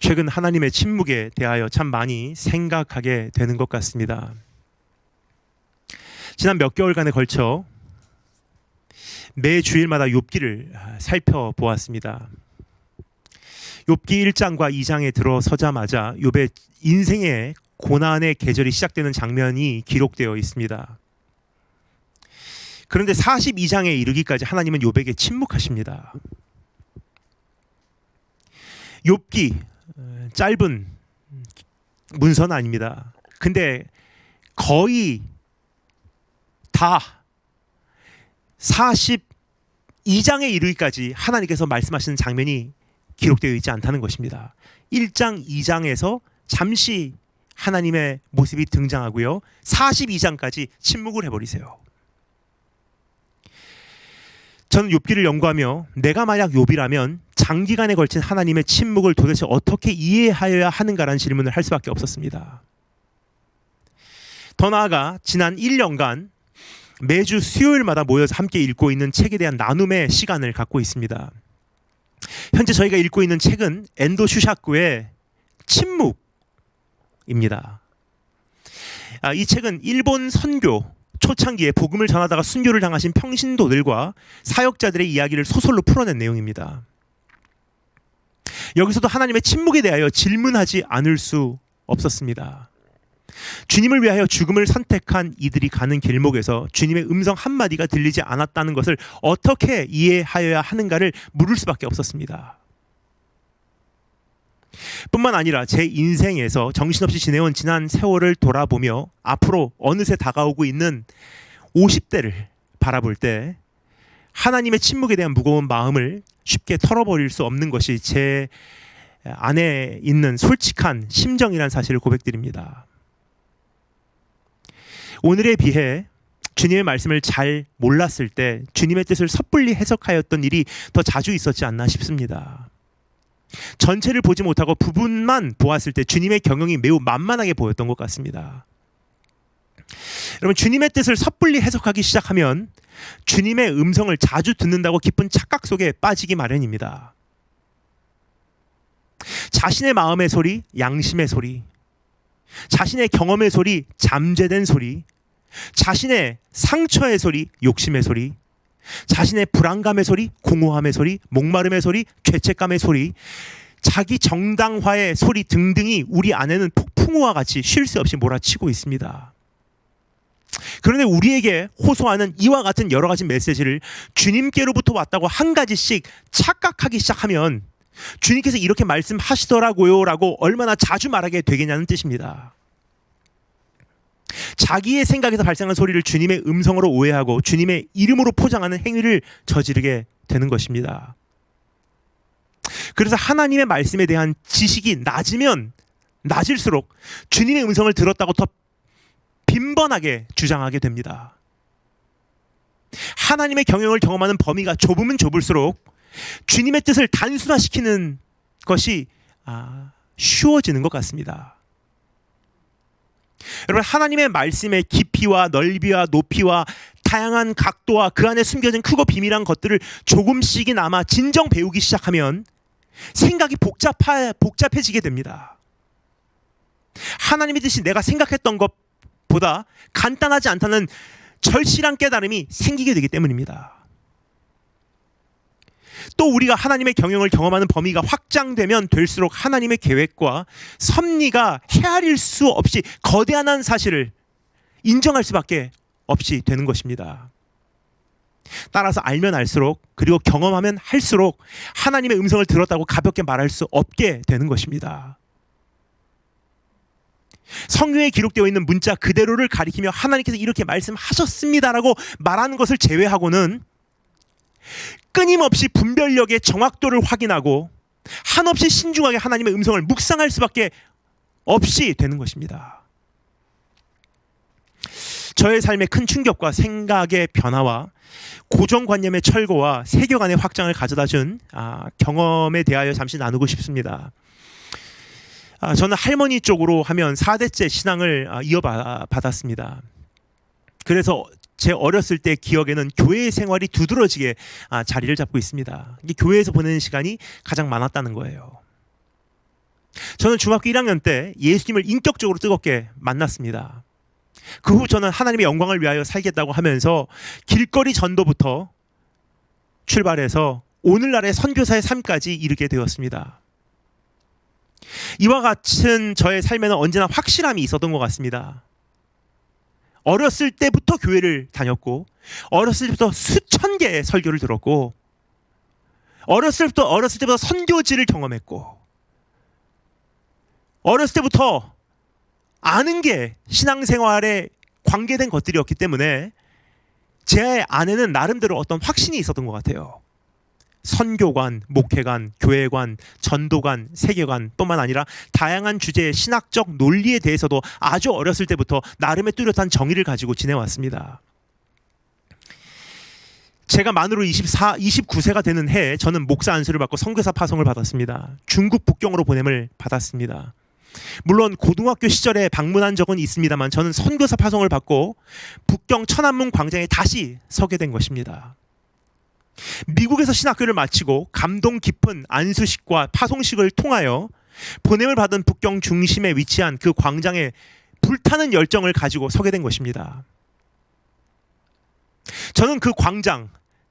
최근 하나님의 침묵에 대하여 참 많이 생각하게 되는 것 같습니다. 지난 몇 개월간에 걸쳐 매 주일마다 욥기를 살펴보았습니다. 욥기 1장과 2장에 들어서자마자 욥의 인생의 고난의 계절이 시작되는 장면이 기록되어 있습니다. 그런데 42장에 이르기까지 하나님은 욥에게 침묵하십니다. 욥기 짧은 문서는 아닙니다. 근데 거의 다 42장에 이르기까지 하나님께서 말씀하시는 장면이 기록되어 있지 않다는 것입니다. 1장, 2장에서 잠시 하나님의 모습이 등장하고요. 42장까지 침묵을 해버리세요. 저는 욥기를 연구하며 내가 만약 욥이라면 장기간에 걸친 하나님의 침묵을 도대체 어떻게 이해하여야 하는가라는 질문을 할 수밖에 없었습니다. 더 나아가 지난 1년간 매주 수요일마다 모여서 함께 읽고 있는 책에 대한 나눔의 시간을 갖고 있습니다. 현재 저희가 읽고 있는 책은 엔도 슈샤쿠의 침묵입니다. 이 책은 일본 선교 초창기에 복음을 전하다가 순교를 당하신 평신도들과 사역자들의 이야기를 소설로 풀어낸 내용입니다. 여기서도 하나님의 침묵에 대하여 질문하지 않을 수 없었습니다. 주님을 위하여 죽음을 선택한 이들이 가는 길목에서 주님의 음성 한마디가 들리지 않았다는 것을 어떻게 이해하여야 하는가를 물을 수밖에 없었습니다. 뿐만 아니라 제 인생에서 정신없이 지내온 지난 세월을 돌아보며 앞으로 어느새 다가오고 있는 50대를 바라볼 때 하나님의 침묵에 대한 무거운 마음을 쉽게 털어버릴 수 없는 것이 제 안에 있는 솔직한 심정이라는 사실을 고백드립니다. 오늘에 비해 주님의 말씀을 잘 몰랐을 때 주님의 뜻을 섣불리 해석하였던 일이 더 자주 있었지 않나 싶습니다. 전체를 보지 못하고 부분만 보았을 때 주님의 경영이 매우 만만하게 보였던 것 같습니다. 여러분, 주님의 뜻을 섣불리 해석하기 시작하면 주님의 음성을 자주 듣는다고 깊은 착각 속에 빠지기 마련입니다. 자신의 마음의 소리, 양심의 소리, 자신의 경험의 소리, 잠재된 소리, 자신의 상처의 소리, 욕심의 소리, 자신의 불안감의 소리, 공허함의 소리, 목마름의 소리, 죄책감의 소리, 자기 정당화의 소리 등등이 우리 안에는 폭풍우와 같이 쉴 새 없이 몰아치고 있습니다. 그런데 우리에게 호소하는 이와 같은 여러 가지 메시지를 주님께로부터 왔다고 한 가지씩 착각하기 시작하면 주님께서 이렇게 말씀하시더라고요 라고 얼마나 자주 말하게 되겠냐는 뜻입니다. 자기의 생각에서 발생한 소리를 주님의 음성으로 오해하고 주님의 이름으로 포장하는 행위를 저지르게 되는 것입니다. 그래서 하나님의 말씀에 대한 지식이 낮으면 낮을수록 주님의 음성을 들었다고 더 빈번하게 주장하게 됩니다. 하나님의 경영을 경험하는 범위가 좁으면 좁을수록 주님의 뜻을 단순화시키는 것이 쉬워지는 것 같습니다. 여러분, 하나님의 말씀의 깊이와 넓이와 높이와 다양한 각도와 그 안에 숨겨진 크고 비밀한 것들을 조금씩이나마 진정 배우기 시작하면 생각이 복잡해지게 됩니다. 하나님의 뜻이 내가 생각했던 것보다 간단하지 않다는 절실한 깨달음이 생기게 되기 때문입니다. 또 우리가 하나님의 경영을 경험하는 범위가 확장되면 될수록 하나님의 계획과 섭리가 헤아릴 수 없이 거대한 사실을 인정할 수밖에 없이 되는 것입니다. 따라서 알면 알수록, 그리고 경험하면 할수록 하나님의 음성을 들었다고 가볍게 말할 수 없게 되는 것입니다. 성경에 기록되어 있는 문자 그대로를 가리키며 하나님께서 이렇게 말씀하셨습니다라고 말하는 것을 제외하고는 끊임없이 분별력의 정확도를 확인하고 한없이 신중하게 하나님의 음성을 묵상할 수밖에 없이 되는 것입니다. 저의 삶의 큰 충격과 생각의 변화와 고정관념의 철거와 세계관의 확장을 가져다준 경험에 대하여 잠시 나누고 싶습니다. 저는 할머니 쪽으로 하면 4대째 신앙을 이어받았습니다. 그래서 제 어렸을 때 기억에는 교회 생활이 두드러지게 자리를 잡고 있습니다. 이게 교회에서 보내는 시간이 가장 많았다는 거예요. 저는 중학교 1학년 때 예수님을 인격적으로 뜨겁게 만났습니다. 그 후 저는 하나님의 영광을 위하여 살겠다고 하면서 길거리 전도부터 출발해서 오늘날의 선교사의 삶까지 이르게 되었습니다. 이와 같은 저의 삶에는 언제나 확실함이 있었던 것 같습니다. 어렸을 때부터 교회를 다녔고, 어렸을 때부터 수천 개의 설교를 들었고, 어렸을 때부터 선교지를 경험했고, 어렸을 때부터 아는 게 신앙생활에 관계된 것들이었기 때문에 제 안에는 나름대로 어떤 확신이 있었던 것 같아요. 선교관, 목회관, 교회관, 전도관, 세계관 뿐만 아니라 다양한 주제의 신학적 논리에 대해서도 아주 어렸을 때부터 나름의 뚜렷한 정의를 가지고 지내왔습니다. 제가 만으로 29세가 되는 해에 저는 목사 안수를 받고 선교사 파송을 받았습니다. 중국 북경으로 보냄을 받았습니다. 물론 고등학교 시절에 방문한 적은 있습니다만 저는 선교사 파송을 받고 북경 천안문 광장에 다시 서게 된 것입니다. 미국에서 신학교를 마치고 감동 깊은 안수식과 파송식을 통하여 보냄을 받은 북경 중심에 위치한 그 광장에 불타는 열정을 가지고 서게 된 것입니다. 저는 그 광장,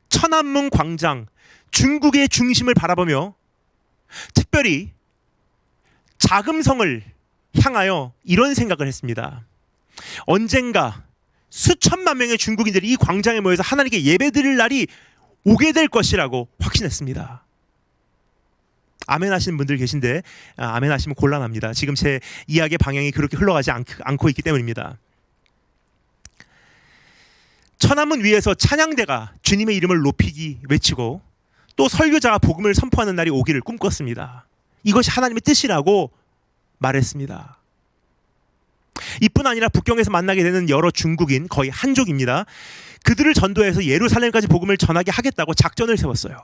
천안문 광장, 중국의 중심을 바라보며 특별히 자금성을 향하여 이런 생각을 했습니다. 언젠가 수천만 명의 중국인들이 이 광장에 모여서 하나님께 예배드릴 날이 오게 될 것이라고 확신했습니다. 아멘 하시는 분들 계신데 아멘 하시면 곤란합니다. 지금 제 이야기의 방향이 그렇게 흘러가지 않고 있기 때문입니다. 천안문 위에서 찬양대가 주님의 이름을 높이기 외치고 또 설교자가 복음을 선포하는 날이 오기를 꿈꿨습니다. 이것이 하나님의 뜻이라고 말했습니다. 이뿐 아니라 북경에서 만나게 되는 여러 중국인, 거의 한족입니다. 그들을 전도해서 예루살렘까지 복음을 전하게 하겠다고 작전을 세웠어요.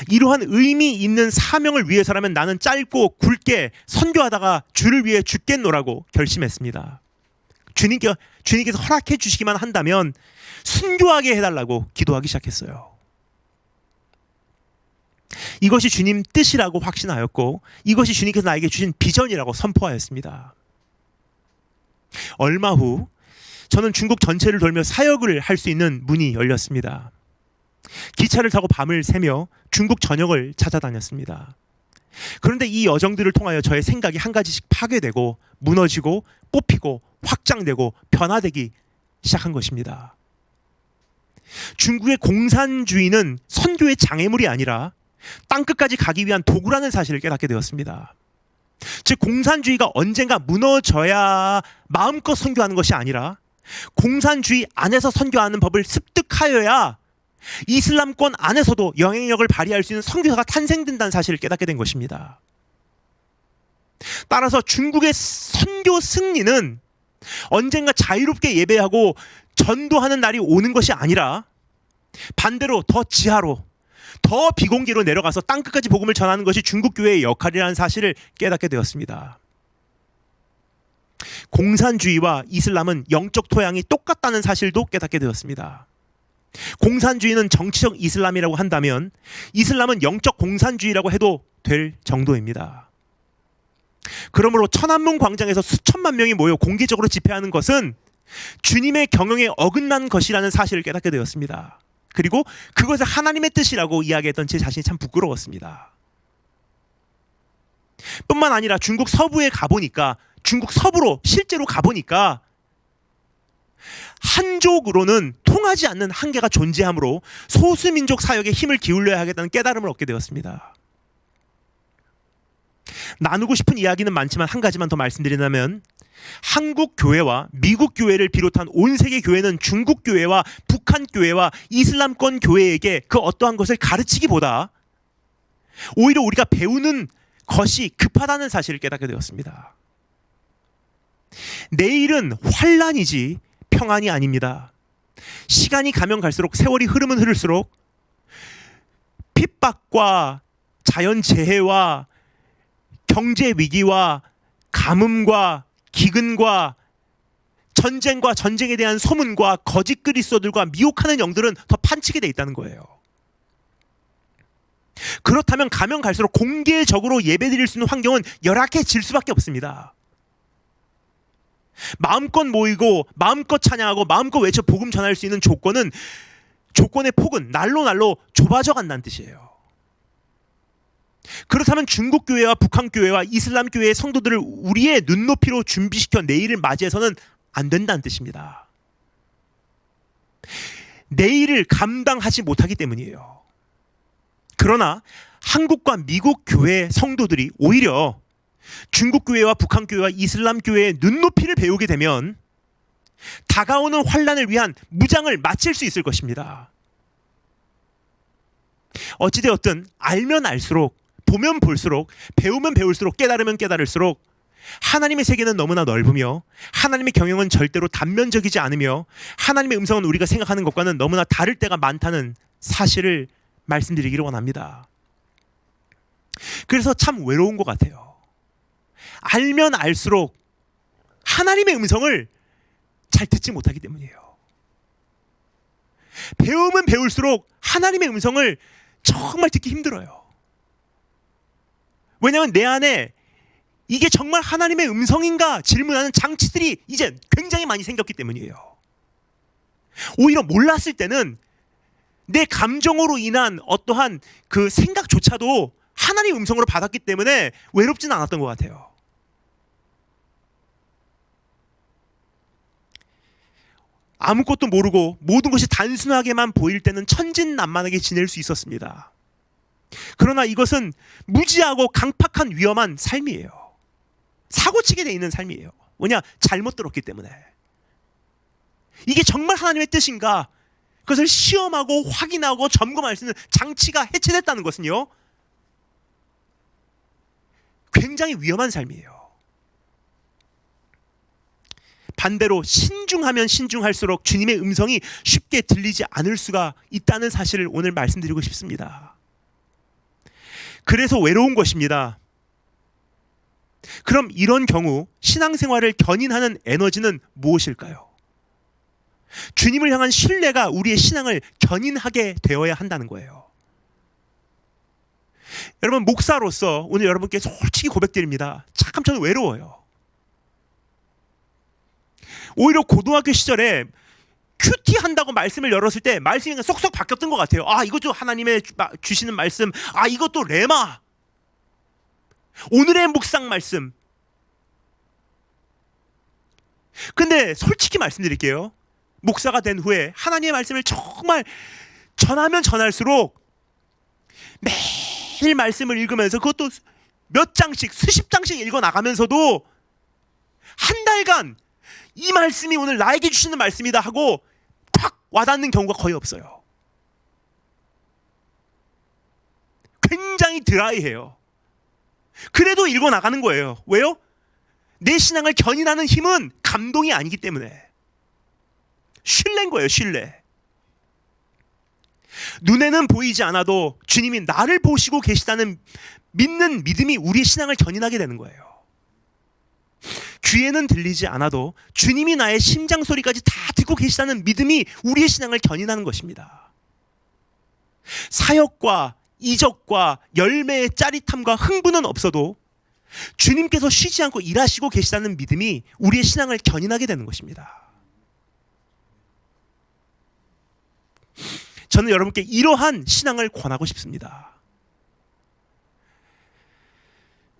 이러한 의미 있는 사명을 위해서라면 나는 짧고 굵게 선교하다가 주를 위해 죽겠노라고 결심했습니다. 주님께서 허락해 주시기만 한다면 순교하게 해달라고 기도하기 시작했어요. 이것이 주님 뜻이라고 확신하였고 이것이 주님께서 나에게 주신 비전이라고 선포하였습니다. 얼마 후 저는 중국 전체를 돌며 사역을 할 수 있는 문이 열렸습니다. 기차를 타고 밤을 새며 중국 전역을 찾아다녔습니다. 그런데 이 여정들을 통하여 저의 생각이 한 가지씩 파괴되고 무너지고 뽑히고 확장되고 변화되기 시작한 것입니다. 중국의 공산주의는 선교의 장애물이 아니라 땅끝까지 가기 위한 도구라는 사실을 깨닫게 되었습니다. 즉 공산주의가 언젠가 무너져야 마음껏 선교하는 것이 아니라 공산주의 안에서 선교하는 법을 습득하여야 이슬람권 안에서도 영향력을 발휘할 수 있는 선교사가 탄생된다는 사실을 깨닫게 된 것입니다. 따라서 중국의 선교 승리는 언젠가 자유롭게 예배하고 전도하는 날이 오는 것이 아니라 반대로 더 지하로 더 비공개로 내려가서 땅끝까지 복음을 전하는 것이 중국 교회의 역할이라는 사실을 깨닫게 되었습니다. 공산주의와 이슬람은 영적 토양이 똑같다는 사실도 깨닫게 되었습니다. 공산주의는 정치적 이슬람이라고 한다면 이슬람은 영적 공산주의라고 해도 될 정도입니다. 그러므로 천안문 광장에서 수천만 명이 모여 공개적으로 집회하는 것은 주님의 경영에 어긋난 것이라는 사실을 깨닫게 되었습니다. 그리고 그것을 하나님의 뜻이라고 이야기했던 제 자신이 참 부끄러웠습니다. 뿐만 아니라 중국 서부에 가보니까 중국 서부로 실제로 가보니까 한족으로는 통하지 않는 한계가 존재하므로 소수민족 사역에 힘을 기울여야 하겠다는 깨달음을 얻게 되었습니다. 나누고 싶은 이야기는 많지만 한 가지만 더 말씀드린다면 한국 교회와 미국 교회를 비롯한 온 세계 교회는 중국 교회와 북한 교회와 이슬람권 교회에게 그 어떠한 것을 가르치기보다 오히려 우리가 배우는 것이 급하다는 사실을 깨닫게 되었습니다. 내일은 환란이지 평안이 아닙니다. 시간이 가면 갈수록 세월이 흐르면 흐를수록 핍박과 자연재해와 경제 위기와 가뭄과 기근과 전쟁과 전쟁에 대한 소문과 거짓 그리스도들과 미혹하는 영들은 더 판치게 돼 있다는 거예요. 그렇다면 가면 갈수록 공개적으로 예배드릴 수 있는 환경은 열악해질 수밖에 없습니다. 마음껏 모이고 마음껏 찬양하고 마음껏 외쳐 복음 전할 수 있는 조건의 폭은 날로 날로 좁아져 간다는 뜻이에요. 그렇다면 중국 교회와 북한 교회와 이슬람 교회의 성도들을 우리의 눈높이로 준비시켜 내일을 맞이해서는 안 된다는 뜻입니다. 내일을 감당하지 못하기 때문이에요. 그러나 한국과 미국 교회 성도들이 오히려 중국 교회와 북한 교회와 이슬람 교회의 눈높이를 배우게 되면 다가오는 환난을 위한 무장을 마칠 수 있을 것입니다. 어찌되었든 알면 알수록, 보면 볼수록, 배우면 배울수록, 깨달으면 깨달을수록 하나님의 세계는 너무나 넓으며 하나님의 경영은 절대로 단면적이지 않으며 하나님의 음성은 우리가 생각하는 것과는 너무나 다를 때가 많다는 사실을 말씀드리기를 원합니다. 그래서 참 외로운 것 같아요. 알면 알수록 하나님의 음성을 잘 듣지 못하기 때문이에요. 배우면 배울수록 하나님의 음성을 정말 듣기 힘들어요. 왜냐하면 내 안에 이게 정말 하나님의 음성인가 질문하는 장치들이 이제 굉장히 많이 생겼기 때문이에요. 오히려 몰랐을 때는 내 감정으로 인한 어떠한 그 생각조차도 하나님의 음성으로 받았기 때문에 외롭지는 않았던 것 같아요. 아무것도 모르고 모든 것이 단순하게만 보일 때는 천진난만하게 지낼 수 있었습니다. 그러나 이것은 무지하고 강팍한 위험한 삶이에요. 사고치게 돼 있는 삶이에요. 왜냐? 잘못 들었기 때문에. 이게 정말 하나님의 뜻인가? 그것을 시험하고 확인하고 점검할 수 있는 장치가 해체됐다는 것은요, 굉장히 위험한 삶이에요. 반대로 신중하면 신중할수록 주님의 음성이 쉽게 들리지 않을 수가 있다는 사실을 오늘 말씀드리고 싶습니다. 그래서 외로운 것입니다. 그럼 이런 경우 신앙생활을 견인하는 에너지는 무엇일까요? 주님을 향한 신뢰가 우리의 신앙을 견인하게 되어야 한다는 거예요. 여러분, 목사로서 오늘 여러분께 솔직히 고백드립니다. 참 저는 외로워요. 오히려 고등학교 시절에 큐티 한다고 말씀을 열었을 때 말씀이 그냥 쏙쏙 바뀌었던 것 같아요. 아, 이것도 하나님의 주시는 말씀, 아, 이것도 레마, 오늘의 묵상 말씀. 근데 솔직히 말씀드릴게요. 목사가 된 후에 하나님의 말씀을 정말 전하면 전할수록 매일 말씀을 읽으면서 그것도 몇 장씩, 수십 장씩 읽어 나가면서도 한 달간 이 말씀이 오늘 나에게 주시는 말씀이다 하고 확 와닿는 경우가 거의 없어요. 굉장히 드라이해요. 그래도 읽어 나가는 거예요. 왜요? 내 신앙을 견인하는 힘은 감동이 아니기 때문에. 신뢰인 거예요, 신뢰. 눈에는 보이지 않아도 주님이 나를 보시고 계시다는 믿는 믿음이 우리의 신앙을 견인하게 되는 거예요. 귀에는 들리지 않아도 주님이 나의 심장 소리까지 다 듣고 계시다는 믿음이 우리의 신앙을 견인하는 것입니다. 사역과 이적과 열매의 짜릿함과 흥분은 없어도 주님께서 쉬지 않고 일하시고 계시다는 믿음이 우리의 신앙을 견인하게 되는 것입니다. 저는 여러분께 이러한 신앙을 권하고 싶습니다.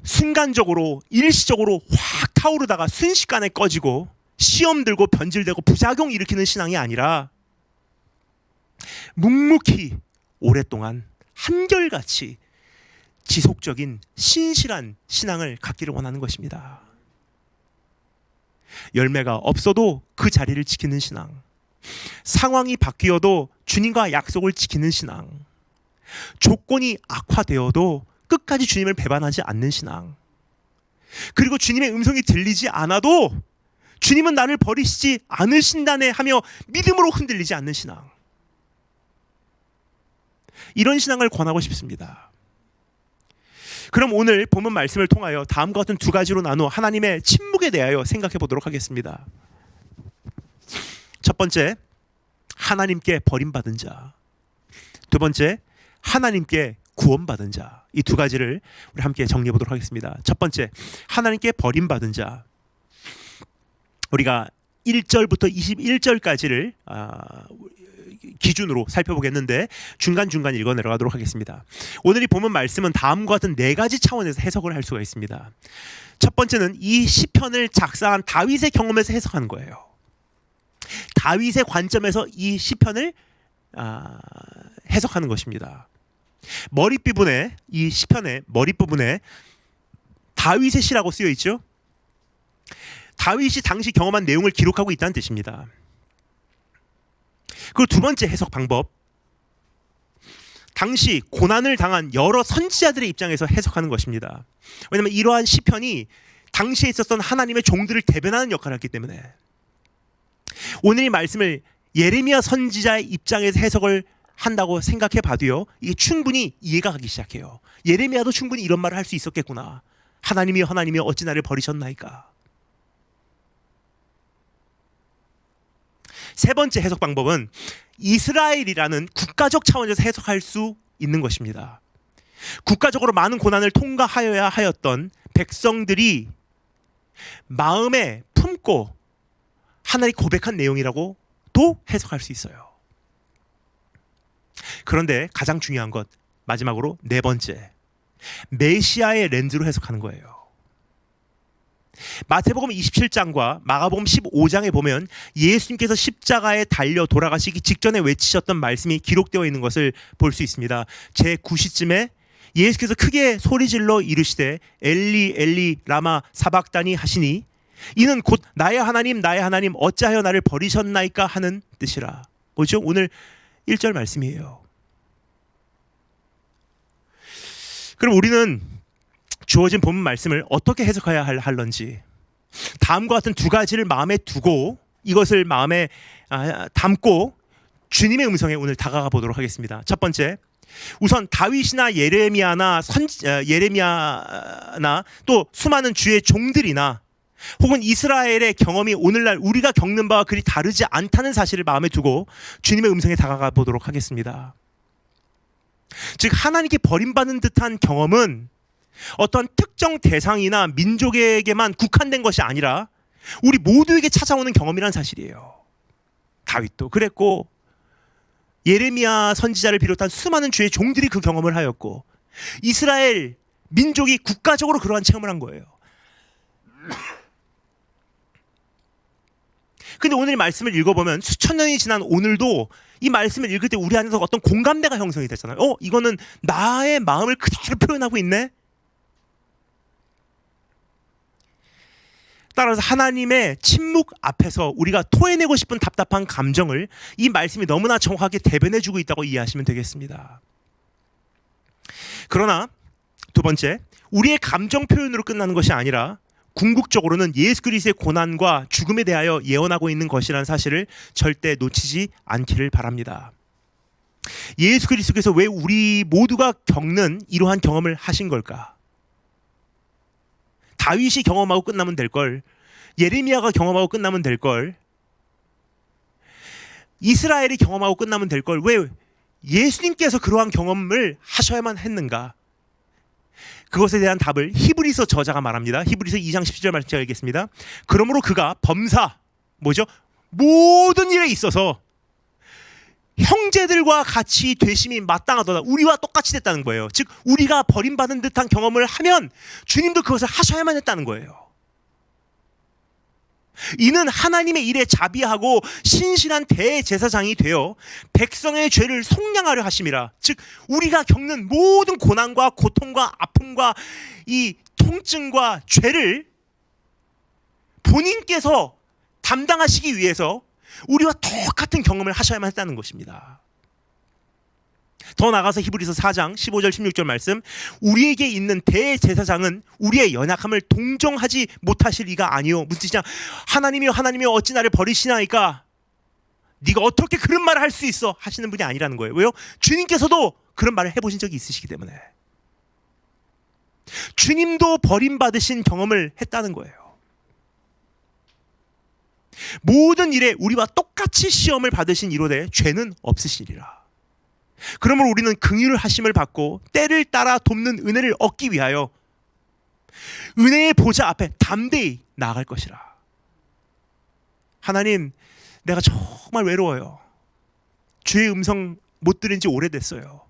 순간적으로 일시적으로 확 타오르다가 순식간에 꺼지고 시험 들고 변질되고 부작용 일으키는 신앙이 아니라 묵묵히 오랫동안 한결같이 지속적인 신실한 신앙을 갖기를 원하는 것입니다. 열매가 없어도 그 자리를 지키는 신앙, 상황이 바뀌어도 주님과 약속을 지키는 신앙, 조건이 악화되어도 끝까지 주님을 배반하지 않는 신앙, 그리고 주님의 음성이 들리지 않아도 주님은 나를 버리시지 않으신다네 하며 믿음으로 흔들리지 않는 신앙, 이런 신앙을 권하고 싶습니다. 그럼 오늘 본문 말씀을 통하여 다음과 같은 두 가지로 나누어 하나님의 침묵에 대하여 생각해 보도록 하겠습니다. 첫 번째, 하나님께 버림받은 자. 두 번째, 하나님께 구원받은 자. 이 두 가지를 우리 함께 정리해 보도록 하겠습니다. 첫 번째, 하나님께 버림받은 자. 우리가 1절부터 21절까지를 기준으로 살펴보겠는데 중간중간 읽어 내려가도록 하겠습니다. 오늘 이 본문 말씀은 다음과 같은 네 가지 차원에서 해석을 할 수가 있습니다. 첫 번째는 이 시편을 작사한 다윗의 경험에서 해석하는 거예요. 다윗의 관점에서 이 시편을 해석하는 것입니다. 머릿부분에, 이 시편의 머릿부분에 다윗의 시라고 쓰여 있죠. 다윗이 당시 경험한 내용을 기록하고 있다는 뜻입니다. 그리고 두 번째 해석 방법, 당시 고난을 당한 여러 선지자들의 입장에서 해석하는 것입니다. 왜냐하면 이러한 시편이 당시에 있었던 하나님의 종들을 대변하는 역할을 했기 때문에 오늘 이 말씀을 예레미야 선지자의 입장에서 해석을 한다고 생각해 봐도요, 이게 충분히 이해가 가기 시작해요. 예레미야도 충분히 이런 말을 할 수 있었겠구나. 하나님이 어찌 나를 버리셨나이까. 세 번째 해석 방법은 이스라엘이라는 국가적 차원에서 해석할 수 있는 것입니다. 국가적으로 많은 고난을 통과하여야 하였던 백성들이 마음에 품고 하나님이 고백한 내용이라고 또 해석할 수 있어요. 그런데 가장 중요한 것, 마지막으로 네 번째, 메시아의 렌즈로 해석하는 거예요. 마태복음 27장과 마가복음 15장에 보면 예수님께서 십자가에 달려 돌아가시기 직전에 외치셨던 말씀이 기록되어 있는 것을 볼 수 있습니다. 제9시쯤에 예수께서 크게 소리질러 이르시되 엘리 엘리 라마 사박다니 하시니 이는 곧 나의 하나님 어찌하여 나를 버리셨나이까 하는 뜻이라. 뭐죠? 오늘 1절 말씀이에요. 그럼 우리는 주어진 본문 말씀을 어떻게 해석해야 할런지, 다음과 같은 두 가지를 마음에 두고 이것을 마음에 담고 주님의 음성에 오늘 다가가 보도록 하겠습니다. 첫 번째, 우선 다윗이나 예레미야나 또 수많은 주의 종들이나 혹은 이스라엘의 경험이 오늘날 우리가 겪는 바와 그리 다르지 않다는 사실을 마음에 두고 주님의 음성에 다가가 보도록 하겠습니다. 즉 하나님께 버림받는 듯한 경험은 어떤 특정 대상이나 민족에게만 국한된 것이 아니라 우리 모두에게 찾아오는 경험이라는 사실이에요. 다윗도 그랬고 예레미야 선지자를 비롯한 수많은 주의 종들이 그 경험을 하였고 이스라엘 민족이 국가적으로 그러한 체험을 한 거예요. 근데 오늘 이 말씀을 읽어보면 수천 년이 지난 오늘도 이 말씀을 읽을 때 우리 안에서 어떤 공감대가 형성이 되잖아요. 이거는 나의 마음을 그대로 표현하고 있네. 따라서 하나님의 침묵 앞에서 우리가 토해내고 싶은 답답한 감정을 이 말씀이 너무나 정확하게 대변해주고 있다고 이해하시면 되겠습니다. 그러나 두 번째, 우리의 감정 표현으로 끝나는 것이 아니라 궁극적으로는 예수 그리스도의 고난과 죽음에 대하여 예언하고 있는 것이라는 사실을 절대 놓치지 않기를 바랍니다. 예수 그리스도께서 왜 우리 모두가 겪는 이러한 경험을 하신 걸까? 다윗이 경험하고 끝나면 될 걸, 예레미야가 경험하고 끝나면 될 걸, 이스라엘이 경험하고 끝나면 될 걸, 왜 예수님께서 그러한 경험을 하셔야만 했는가? 그것에 대한 답을 히브리서 저자가 말합니다. 히브리서 2장 17절 말씀 제가 읽겠습니다. 그러므로 그가 범사, 뭐죠? 모든 일에 있어서 형제들과 같이 되심이 마땅하도다. 우리와 똑같이 됐다는 거예요. 즉 우리가 버림받은 듯한 경험을 하면 주님도 그것을 하셔야만 했다는 거예요. 이는 하나님의 일에 자비하고 신실한 대제사장이 되어 백성의 죄를 속량하려 하심이라. 즉 우리가 겪는 모든 고난과 고통과 아픔과 이 통증과 죄를 본인께서 담당하시기 위해서 우리와 똑같은 경험을 하셔야만 했다는 것입니다. 더 나아가서 히브리서 4장 15절 16절 말씀, 우리에게 있는 대제사장은 우리의 연약함을 동정하지 못하실 이가 아니요. 무슨 뜻이냐? 하나님이여 어찌 나를 버리시나이까? 네가 어떻게 그런 말을 할 수 있어? 하시는 분이 아니라는 거예요. 왜요? 주님께서도 그런 말을 해보신 적이 있으시기 때문에. 주님도 버림받으신 경험을 했다는 거예요. 모든 일에 우리와 똑같이 시험을 받으신 이로되 죄는 없으시리라. 그러므로 우리는 긍휼을 하심을 받고 때를 따라 돕는 은혜를 얻기 위하여 은혜의 보좌 앞에 담대히 나아갈 것이라. 하나님, 내가 정말 외로워요. 주의 음성 못 들은 지 오래됐어요.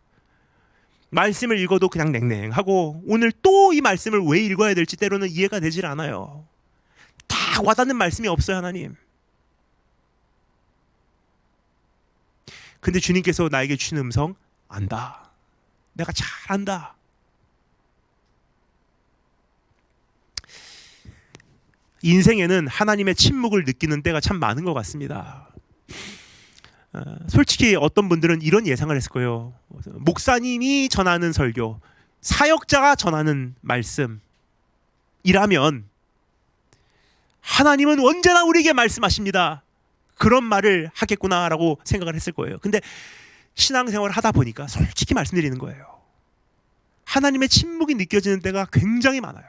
말씀을 읽어도 그냥 냉랭하고 오늘 또 이 말씀을 왜 읽어야 될지 때로는 이해가 되질 않아요. 다 와닿는 말씀이 없어요, 하나님. 근데 주님께서 나에게 주신 음성 안다. 내가 잘 안다. 인생에는 하나님의 침묵을 느끼는 때가 참 많은 것 같습니다. 솔직히 어떤 분들은 이런 예상을 했을 거예요. 목사님이 전하는 설교, 사역자가 전하는 말씀이라면 하나님은 언제나 우리에게 말씀하십니다. 그런 말을 하겠구나라고 생각을 했을 거예요. 근데 신앙생활을 하다 보니까 솔직히 말씀드리는 거예요. 하나님의 침묵이 느껴지는 때가 굉장히 많아요.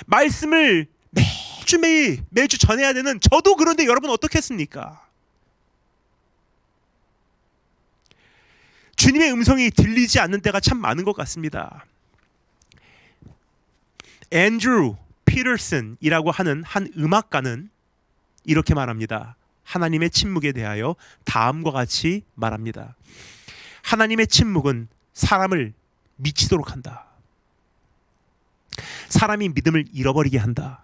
말씀을 매주 전해야 되는 저도 그런데 여러분 어떻겠습니까? 주님의 음성이 들리지 않는 때가 참 많은 것 같습니다. 앤드루 피터슨이라고 하는 한 음악가는 이렇게 말합니다. 하나님의 침묵에 대하여 다음과 같이 말합니다. 하나님의 침묵은 사람을 미치도록 한다. 사람이 믿음을 잃어버리게 한다.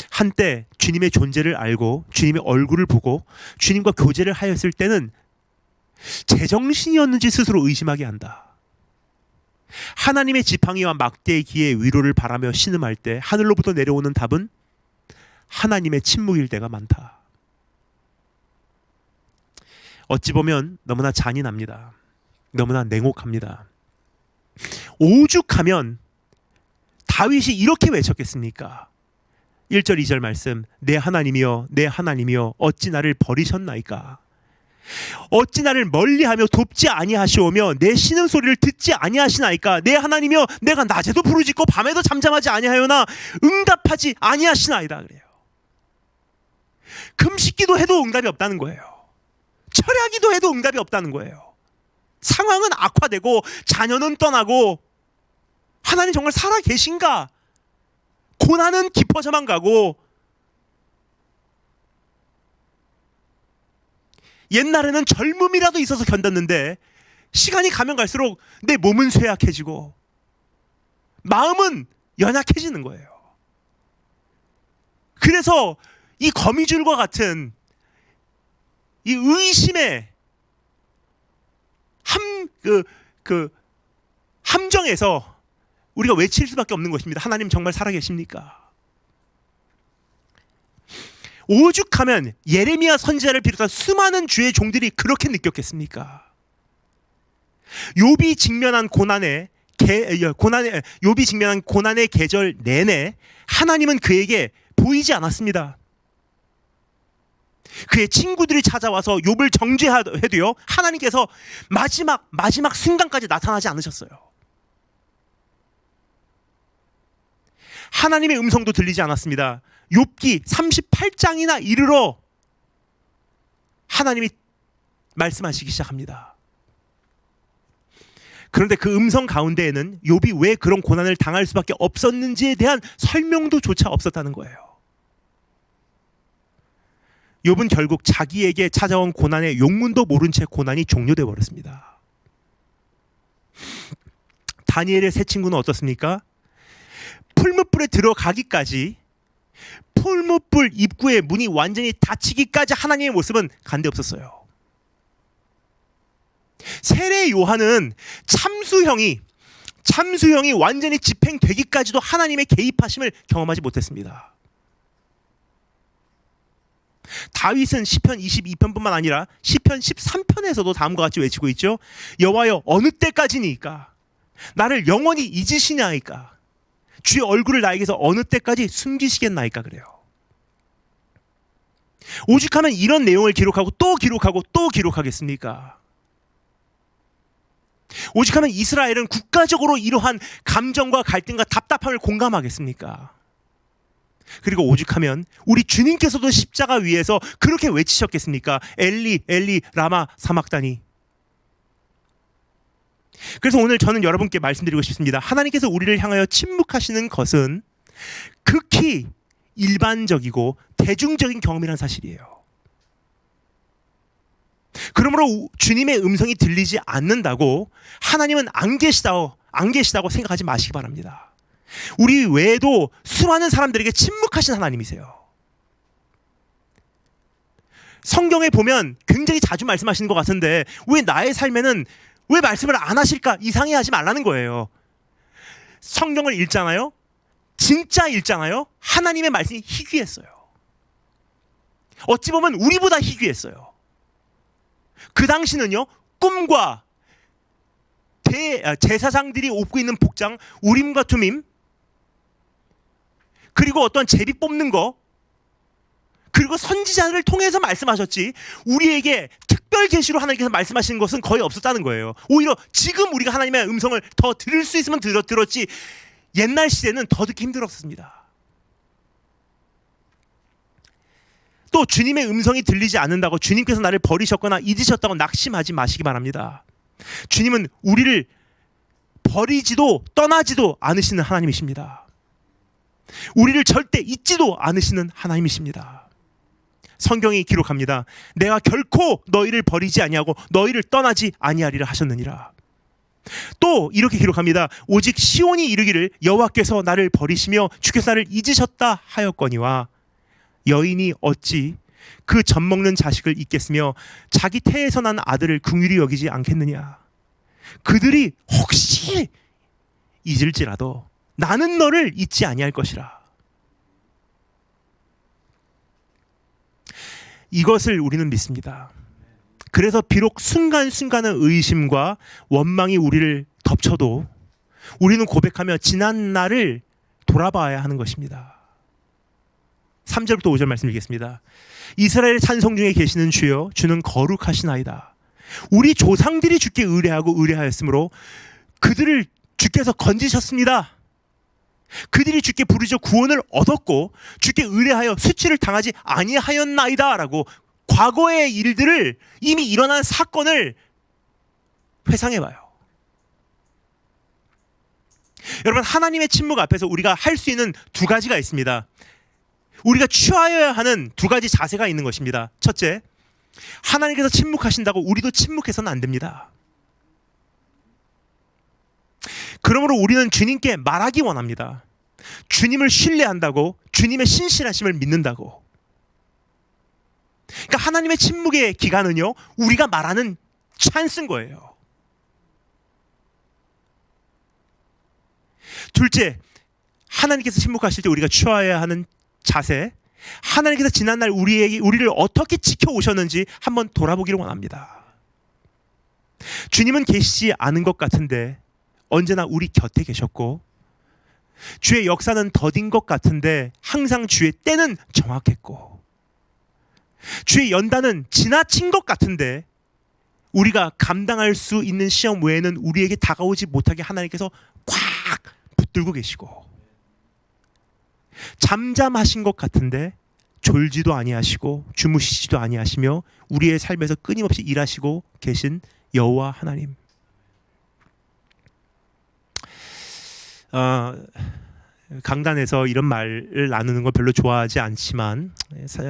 한때 주님의 존재를 알고 주님의 얼굴을 보고 주님과 교제를 하였을 때는 제정신이었는지 스스로 의심하게 한다. 하나님의 지팡이와 막대의 기에 위로를 바라며 신음할 때 하늘로부터 내려오는 답은 하나님의 침묵일 때가 많다. 어찌 보면 너무나 잔인합니다. 너무나 냉혹합니다. 오죽하면 다윗이 이렇게 외쳤겠습니까? 1절 2절 말씀, 내 하나님이여 내 하나님이여 어찌 나를 버리셨나이까? 어찌 나를 멀리하며 돕지 아니하시오며 내 신음소리를 듣지 아니하시나이까? 내 하나님이여 내가 낮에도 부르짖고 밤에도 잠잠하지 아니하여나 응답하지 아니하시나이다. 그래요. 금식기도 해도 응답이 없다는 거예요. 철야기도 해도 응답이 없다는 거예요. 상황은 악화되고 자녀는 떠나고 하나님 정말 살아 계신가? 고난은 깊어져만 가고 옛날에는 젊음이라도 있어서 견뎠는데 시간이 가면 갈수록 내 몸은 쇠약해지고 마음은 연약해지는 거예요. 그래서 이 거미줄과 같은 이 의심의 함정에서 우리가 외칠 수밖에 없는 것입니다. 하나님 정말 살아계십니까? 오죽하면 예레미야 선지자를 비롯한 수많은 주의 종들이 그렇게 느꼈겠습니까? 욥이 직면한 고난의 계절 내내 하나님은 그에게 보이지 않았습니다. 그의 친구들이 찾아와서 욥을 정죄해도요 하나님께서 마지막 순간까지 나타나지 않으셨어요. 하나님의 음성도 들리지 않았습니다. 욥기 38장이나 이르러 하나님이 말씀하시기 시작합니다. 그런데 그 음성 가운데에는 욥이 왜 그런 고난을 당할 수밖에 없었는지에 대한 설명도조차 없었다는 거예요. 욥은 결국 자기에게 찾아온 고난의 용문도 모른 채 고난이 종료되어 버렸습니다. 다니엘의 세 친구는 어떻습니까? 풀무불에 들어가기까지 풀무불 입구의 문이 완전히 닫히기까지 하나님의 모습은 간데 없었어요. 세례 요한은 참수형이 완전히 집행되기까지도 하나님의 개입하심을 경험하지 못했습니다. 다윗은 시편 22편뿐만 아니라 시편 13편에서도 다음과 같이 외치고 있죠. 여호와여 어느 때까지니까 나를 영원히 잊으시나이까? 주의 얼굴을 나에게서 어느 때까지 숨기시겠나이까? 그래요. 오죽하면 이런 내용을 기록하고 또 기록하고 또 기록하겠습니까? 오죽하면 이스라엘은 국가적으로 이러한 감정과 갈등과 답답함을 공감하겠습니까? 그리고 오죽하면 우리 주님께서도 십자가 위에서 그렇게 외치셨겠습니까? 엘리 엘리 라마 사막다니, 그래서 오늘 저는 여러분께 말씀드리고 싶습니다. 하나님께서 우리를 향하여 침묵하시는 것은 극히 일반적이고 대중적인 경험이라는 사실이에요. 그러므로 주님의 음성이 들리지 않는다고 하나님은 안 계시다고 생각하지 마시기 바랍니다. 우리 외에도 수많은 사람들에게 침묵하신 하나님이세요. 성경에 보면 굉장히 자주 말씀하시는 것 같은데 왜 나의 삶에는 왜 말씀을 안 하실까 이상해하지 말라는 거예요. 성경을 읽잖아요. 진짜 읽잖아요. 하나님의 말씀이 희귀했어요. 어찌 보면 우리보다 희귀했어요. 그 당시는요, 꿈과 제사장들이 입고 있는 복장, 우림과 투밈, 그리고 어떤 제비 뽑는 거, 그리고 선지자를 통해서 말씀하셨지 우리에게 특별 계시로 하나님께서 말씀하시는 것은 거의 없었다는 거예요. 오히려 지금 우리가 하나님의 음성을 더 들을 수 있으면 들었지 옛날 시대는 더 듣기 힘들었습니다. 또 주님의 음성이 들리지 않는다고 주님께서 나를 버리셨거나 잊으셨다고 낙심하지 마시기 바랍니다. 주님은 우리를 버리지도 떠나지도 않으시는 하나님이십니다. 우리를 절대 잊지도 않으시는 하나님이십니다. 성경이 기록합니다. 내가 결코 너희를 버리지 아니하고 너희를 떠나지 아니하리라 하셨느니라. 또 이렇게 기록합니다. 오직 시온이 이르기를 여호와께서 나를 버리시며 주께서 나를 잊으셨다 하였거니와 여인이 어찌 그 젖 먹는 자식을 잊겠으며 자기 태에서 난 아들을 긍휼히 여기지 않겠느냐. 그들이 혹시 잊을지라도 나는 너를 잊지 아니할 것이라. 이것을 우리는 믿습니다. 그래서 비록 순간순간의 의심과 원망이 우리를 덮쳐도 우리는 고백하며 지난 날을 돌아봐야 하는 것입니다. 3절부터 5절 말씀 읽겠습니다. 이스라엘의 찬송 중에 계시는 주여, 주는 거룩하시나이다. 우리 조상들이 주께 의뢰하고 의뢰하였으므로 그들을 주께서 건지셨습니다. 그들이 주께 부르짖어 구원을 얻었고 주께 의뢰하여 수치를 당하지 아니하였나이다 라고 과거의 일들을, 이미 일어난 사건을 회상해봐요. 여러분, 하나님의 침묵 앞에서 우리가 할 수 있는 두 가지가 있습니다. 우리가 취하여야 하는 두 가지 자세가 있는 것입니다. 첫째, 하나님께서 침묵하신다고 우리도 침묵해서는 안 됩니다. 그러므로 우리는 주님께 말하기 원합니다. 주님을 신뢰한다고, 주님의 신실하심을 믿는다고. 그러니까 하나님의 침묵의 기간은요, 우리가 말하는 찬스인 거예요. 둘째, 하나님께서 침묵하실 때 우리가 취해야 하는 자세, 하나님께서 지난날 우리를 어떻게 지켜오셨는지 한번 돌아보기를 원합니다. 주님은 계시지 않은 것 같은데 언제나 우리 곁에 계셨고, 주의 역사는 더딘 것 같은데 항상 주의 때는 정확했고, 주의 연단은 지나친 것 같은데 우리가 감당할 수 있는 시험 외에는 우리에게 다가오지 못하게 하나님께서 꽉 붙들고 계시고, 잠잠하신 것 같은데 졸지도 아니하시고 주무시지도 아니하시며 우리의 삶에서 끊임없이 일하시고 계신 여호와 하나님. 강단에서 이런 말을 나누는 걸 별로 좋아하지 않지만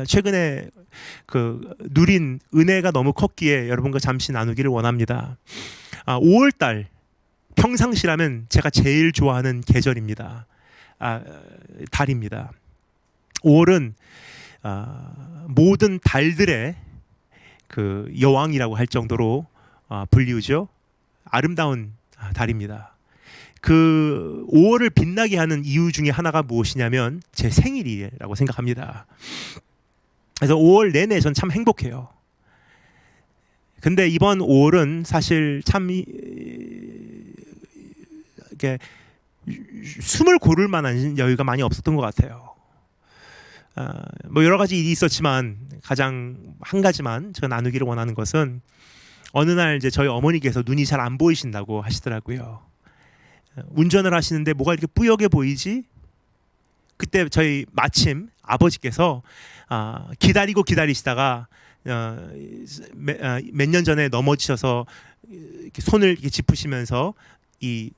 최근에 누린 은혜가 너무 컸기에 여러분과 잠시 나누기를 원합니다. 5월달 평상시라면 제가 제일 좋아하는 계절입니다. 달입니다. 5월은 모든 달들의 여왕이라고 할 정도로 불리우죠. 아름다운 달입니다. 5월을 빛나게 하는 이유 중에 하나가 무엇이냐면 제 생일이라고 생각합니다. 그래서 5월 내내 전 참 행복해요. 근데 이번 5월은 사실 참 이렇게 숨을 고를 만한 여유가 많이 없었던 것 같아요. 뭐 여러 가지 일이 있었지만 가장 한 가지만 제가 나누기를 원하는 것은, 어느 날 이제 저희 어머니께서 눈이 잘 안 보이신다고 하시더라고요. 운전을 하시는데 뭐가 이렇게 뿌옇게 보이지? 그때 저희 마침 아버지께서 기다리시다가 몇 년 전에 넘어지셔서 이렇게 손을 이렇게 짚으시면서 이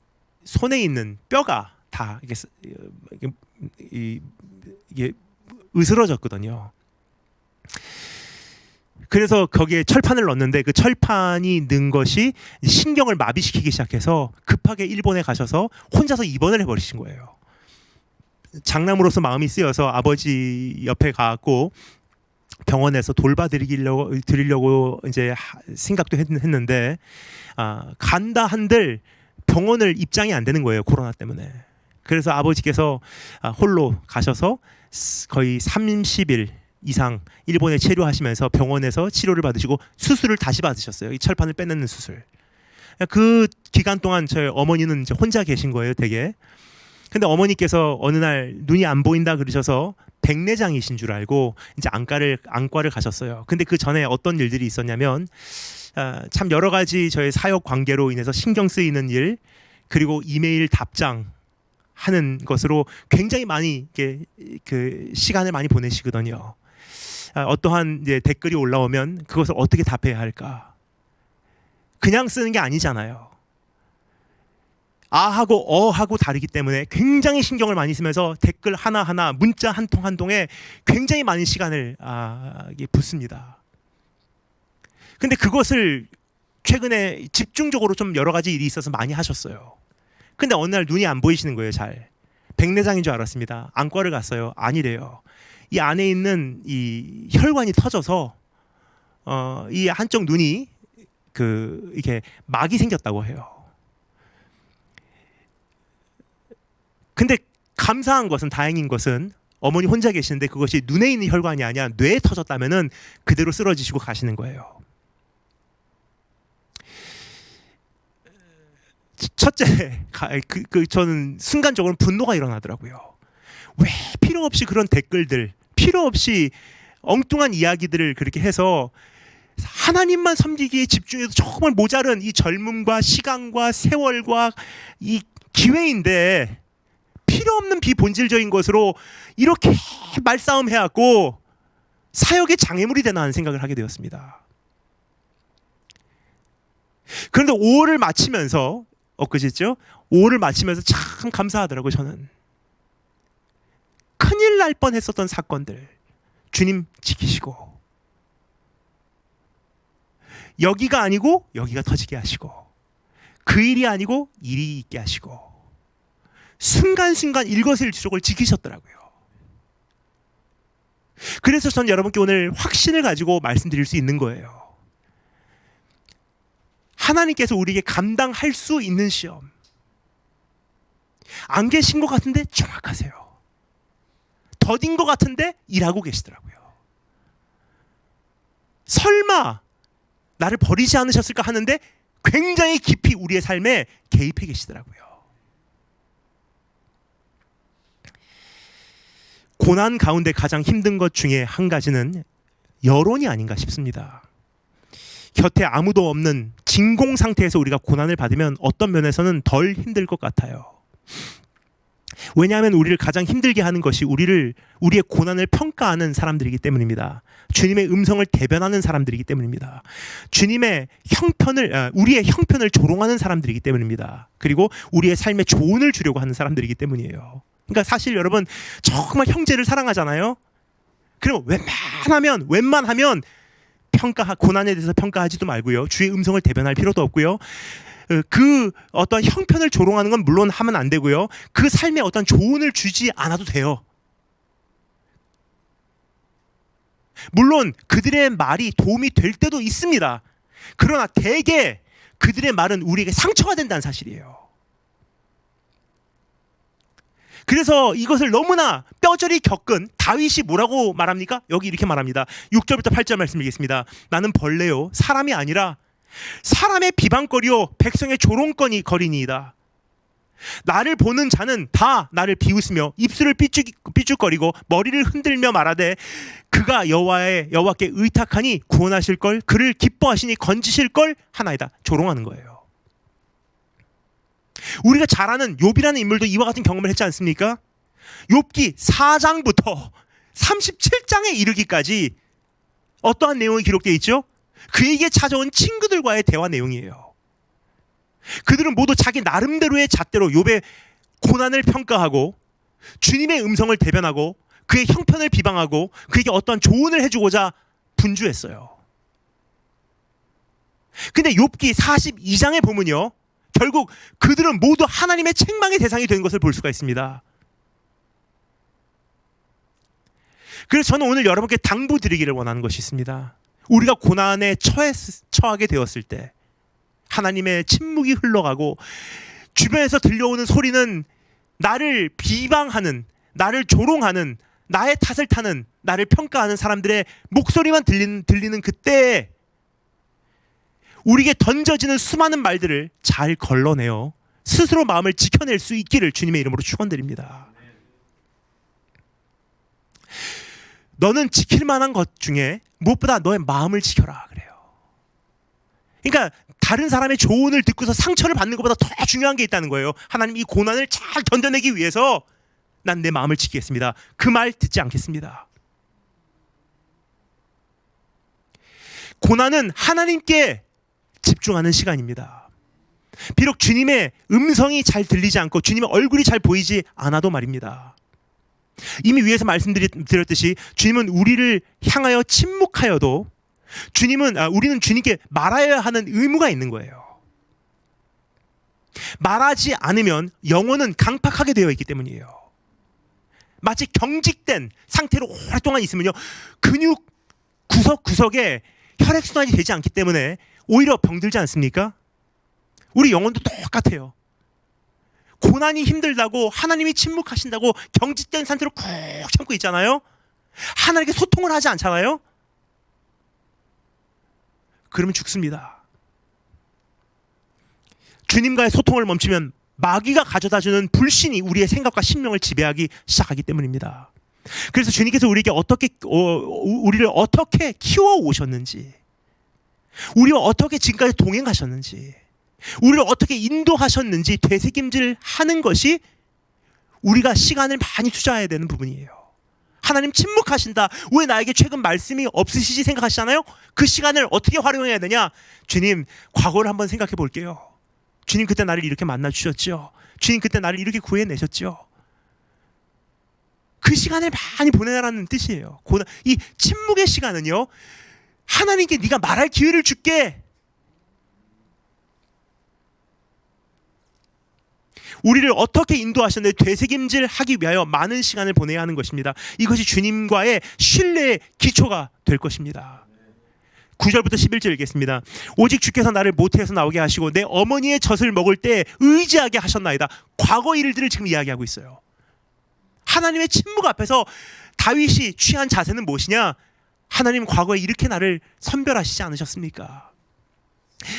손에 있는 뼈가 다 이게 으스러졌거든요. 그래서 거기에 철판을 넣었는데 그 철판이 넣은 것이 신경을 마비시키기 시작해서 급하게 일본에 가셔서 혼자서 입원을 해버리신 거예요. 장남으로서 마음이 쓰여서 아버지 옆에 가고 병원에서 돌봐드리려고 이제 생각도 했는데 간다 한들 병원을 입장이 안 되는 거예요, 코로나 때문에. 그래서 아버지께서 홀로 가셔서 거의 30일 이상 일본에 체류하시면서 병원에서 치료를 받으시고 수술을 다시 받으셨어요. 이 철판을 빼내는 수술. 그 기간 동안 저희 어머니는 이제 혼자 계신 거예요, 되게. 근데 어머니께서 어느 날 눈이 안 보인다 그러셔서 백내장이신 줄 알고 이제 안과를 가셨어요. 근데 그 전에 어떤 일들이 있었냐면 참 여러 가지 저희 사역 관계로 인해서 신경 쓰이는 일, 그리고 이메일 답장 하는 것으로 굉장히 많이 그 시간을 많이 보내시거든요. 어떠한 이제 댓글이 올라오면 그것을 어떻게 답해야 할까? 그냥 쓰는 게 아니잖아요. 아하고 어하고 다르기 때문에 굉장히 신경을 많이 쓰면서 댓글 하나하나, 문자 한 통 한 통에 굉장히 많은 시간을 붓습니다. 근데 그것을 최근에 집중적으로 좀 여러 가지 일이 있어서 많이 하셨어요. 근데 어느 날 눈이 안 보이시는 거예요, 잘. 백내장인 줄 알았습니다. 안과를 갔어요. 아니래요. 이 안에 있는 이 혈관이 터져서 이 한쪽 눈이 이렇게 막이 생겼다고 해요. 근데 감사한 것은, 다행인 것은 어머니 혼자 계시는데 그것이 눈에 있는 혈관이 아니라 뇌에 터졌다면은 그대로 쓰러지시고 가시는 거예요. 첫째, 저는 순간적으로 분노가 일어나더라고요. 왜 필요 없이 그런 댓글들, 필요 없이 엉뚱한 이야기들을 그렇게 해서 하나님만 섬기기에 집중해서 정말 모자른 이 젊음과 시간과 세월과 이 기회인데 필요 없는 비본질적인 것으로 이렇게 말싸움해갖고 사역의 장애물이 되나 하는 생각을 하게 되었습니다. 그런데 5월을 마치면서 엊그제죠? 5월을 마치면서 참 감사하더라고요. 저는 큰일 날 뻔했었던 사건들 주님 지키시고, 여기가 아니고 여기가 터지게 하시고, 그 일이 아니고 일이 있게 하시고, 순간순간 일거수일투족을 지키셨더라고요. 그래서 전 여러분께 오늘 확신을 가지고 말씀드릴 수 있는 거예요. 하나님께서 우리에게 감당할 수 있는 시험, 안 계신 것 같은데 정확하세요. 더딘 것 같은데 일하고 계시더라고요. 설마 나를 버리지 않으셨을까 하는데 굉장히 깊이 우리의 삶에 개입해 계시더라고요. 고난 가운데 가장 힘든 것 중에 한 가지는 여론이 아닌가 싶습니다. 곁에 아무도 없는 진공 상태에서 우리가 고난을 받으면 어떤 면에서는 덜 힘들 것 같아요. 왜냐하면 우리를 가장 힘들게 하는 것이 우리의 고난을 평가하는 사람들이기 때문입니다. 주님의 음성을 대변하는 사람들이기 때문입니다. 우리의 형편을 조롱하는 사람들이기 때문입니다. 그리고 우리의 삶에 조언을 주려고 하는 사람들이기 때문이에요. 그러니까 사실 여러분 정말 형제를 사랑하잖아요. 그럼 웬만하면 고난에 대해서 평가하지도 말고요. 주의 음성을 대변할 필요도 없고요. 그 어떤 형편을 조롱하는 건 물론 하면 안 되고요. 그 삶에 어떤 조언을 주지 않아도 돼요. 물론 그들의 말이 도움이 될 때도 있습니다. 그러나 대개 그들의 말은 우리에게 상처가 된다는 사실이에요. 그래서 이것을 너무나 뼈저리 겪은 다윗이 뭐라고 말합니까? 여기 이렇게 말합니다. 6절부터 8절 말씀드리겠습니다. 나는 벌레요 사람이 아니라 사람의 비방거리요 백성의 조롱거리니이다. 나를 보는 자는 다 나를 비웃으며 입술을 삐죽거리고 머리를 흔들며 말하되 그가 여호와께 의탁하니 구원하실 걸, 그를 기뻐하시니 건지실 걸 하나이다. 조롱하는 거예요. 우리가 잘 아는 욥이라는 인물도 이와 같은 경험을 했지 않습니까? 욥기 4장부터 37장에 이르기까지 어떠한 내용이 기록되어 있죠? 그에게 찾아온 친구들과의 대화 내용이에요. 그들은 모두 자기 나름대로의 잣대로 욥의 고난을 평가하고 주님의 음성을 대변하고 그의 형편을 비방하고 그에게 어떠한 조언을 해주고자 분주했어요. 근데 욥기 42장에 보면요, 결국 그들은 모두 하나님의 책망의 대상이 된 것을 볼 수가 있습니다. 그래서 저는 오늘 여러분께 당부드리기를 원하는 것이 있습니다. 우리가 고난에 처하게 되었을 때 하나님의 침묵이 흘러가고 주변에서 들려오는 소리는 나를 비방하는, 나를 조롱하는, 나의 탓을 타는, 나를 평가하는 사람들의 목소리만 들리는 그때에 우리에게 던져지는 수많은 말들을 잘 걸러내어 스스로 마음을 지켜낼 수 있기를 주님의 이름으로 축원드립니다. 너는 지킬 만한 것 중에 무엇보다 너의 마음을 지켜라 그래요. 그러니까 다른 사람의 조언을 듣고서 상처를 받는 것보다 더 중요한 게 있다는 거예요. 하나님, 이 고난을 잘 견뎌내기 위해서 난 내 마음을 지키겠습니다. 그 말 듣지 않겠습니다. 고난은 하나님께 집중하는 시간입니다. 비록 주님의 음성이 잘 들리지 않고 주님의 얼굴이 잘 보이지 않아도 말입니다. 이미 위에서 말씀드렸듯이 주님은 우리를 향하여 침묵하여도 우리는 주님께 말하여야 하는 의무가 있는 거예요. 말하지 않으면 영혼은 강팍하게 되어 있기 때문이에요. 마치 경직된 상태로 오랫동안 있으면요, 근육 구석구석에 혈액순환이 되지 않기 때문에 오히려 병들지 않습니까? 우리 영혼도 똑같아요. 고난이 힘들다고, 하나님이 침묵하신다고 경직된 상태로 꾹 참고 있잖아요. 하나님께 소통을 하지 않잖아요. 그러면 죽습니다. 주님과의 소통을 멈추면 마귀가 가져다주는 불신이 우리의 생각과 심령을 지배하기 시작하기 때문입니다. 그래서 주님께서 우리를 어떻게 키워 오셨는지, 우리와 어떻게 지금까지 동행하셨는지, 우리를 어떻게 인도하셨는지 되새김질 하는 것이 우리가 시간을 많이 투자해야 되는 부분이에요. 하나님 침묵하신다, 왜 나에게 최근 말씀이 없으시지 생각하시잖아요. 그 시간을 어떻게 활용해야 되냐? 주님, 과거를 한번 생각해 볼게요. 주님, 그때 나를 이렇게 만나 주셨죠. 주님, 그때 나를 이렇게 구해내셨죠. 그 시간을 많이 보내라는 뜻이에요. 이 침묵의 시간은요, 하나님께 네가 말할 기회를 줄게, 우리를 어떻게 인도하셨는지 되새김질하기 위하여 많은 시간을 보내야 하는 것입니다. 이것이 주님과의 신뢰의 기초가 될 것입니다. 9절부터 11절 읽겠습니다. 오직 주께서 나를 모태에서 나오게 하시고 내 어머니의 젖을 먹을 때 의지하게 하셨나이다. 과거 일들을 지금 이야기하고 있어요. 하나님의 침묵 앞에서 다윗이 취한 자세는 무엇이냐? 하나님, 과거에 이렇게 나를 선별하시지 않으셨습니까?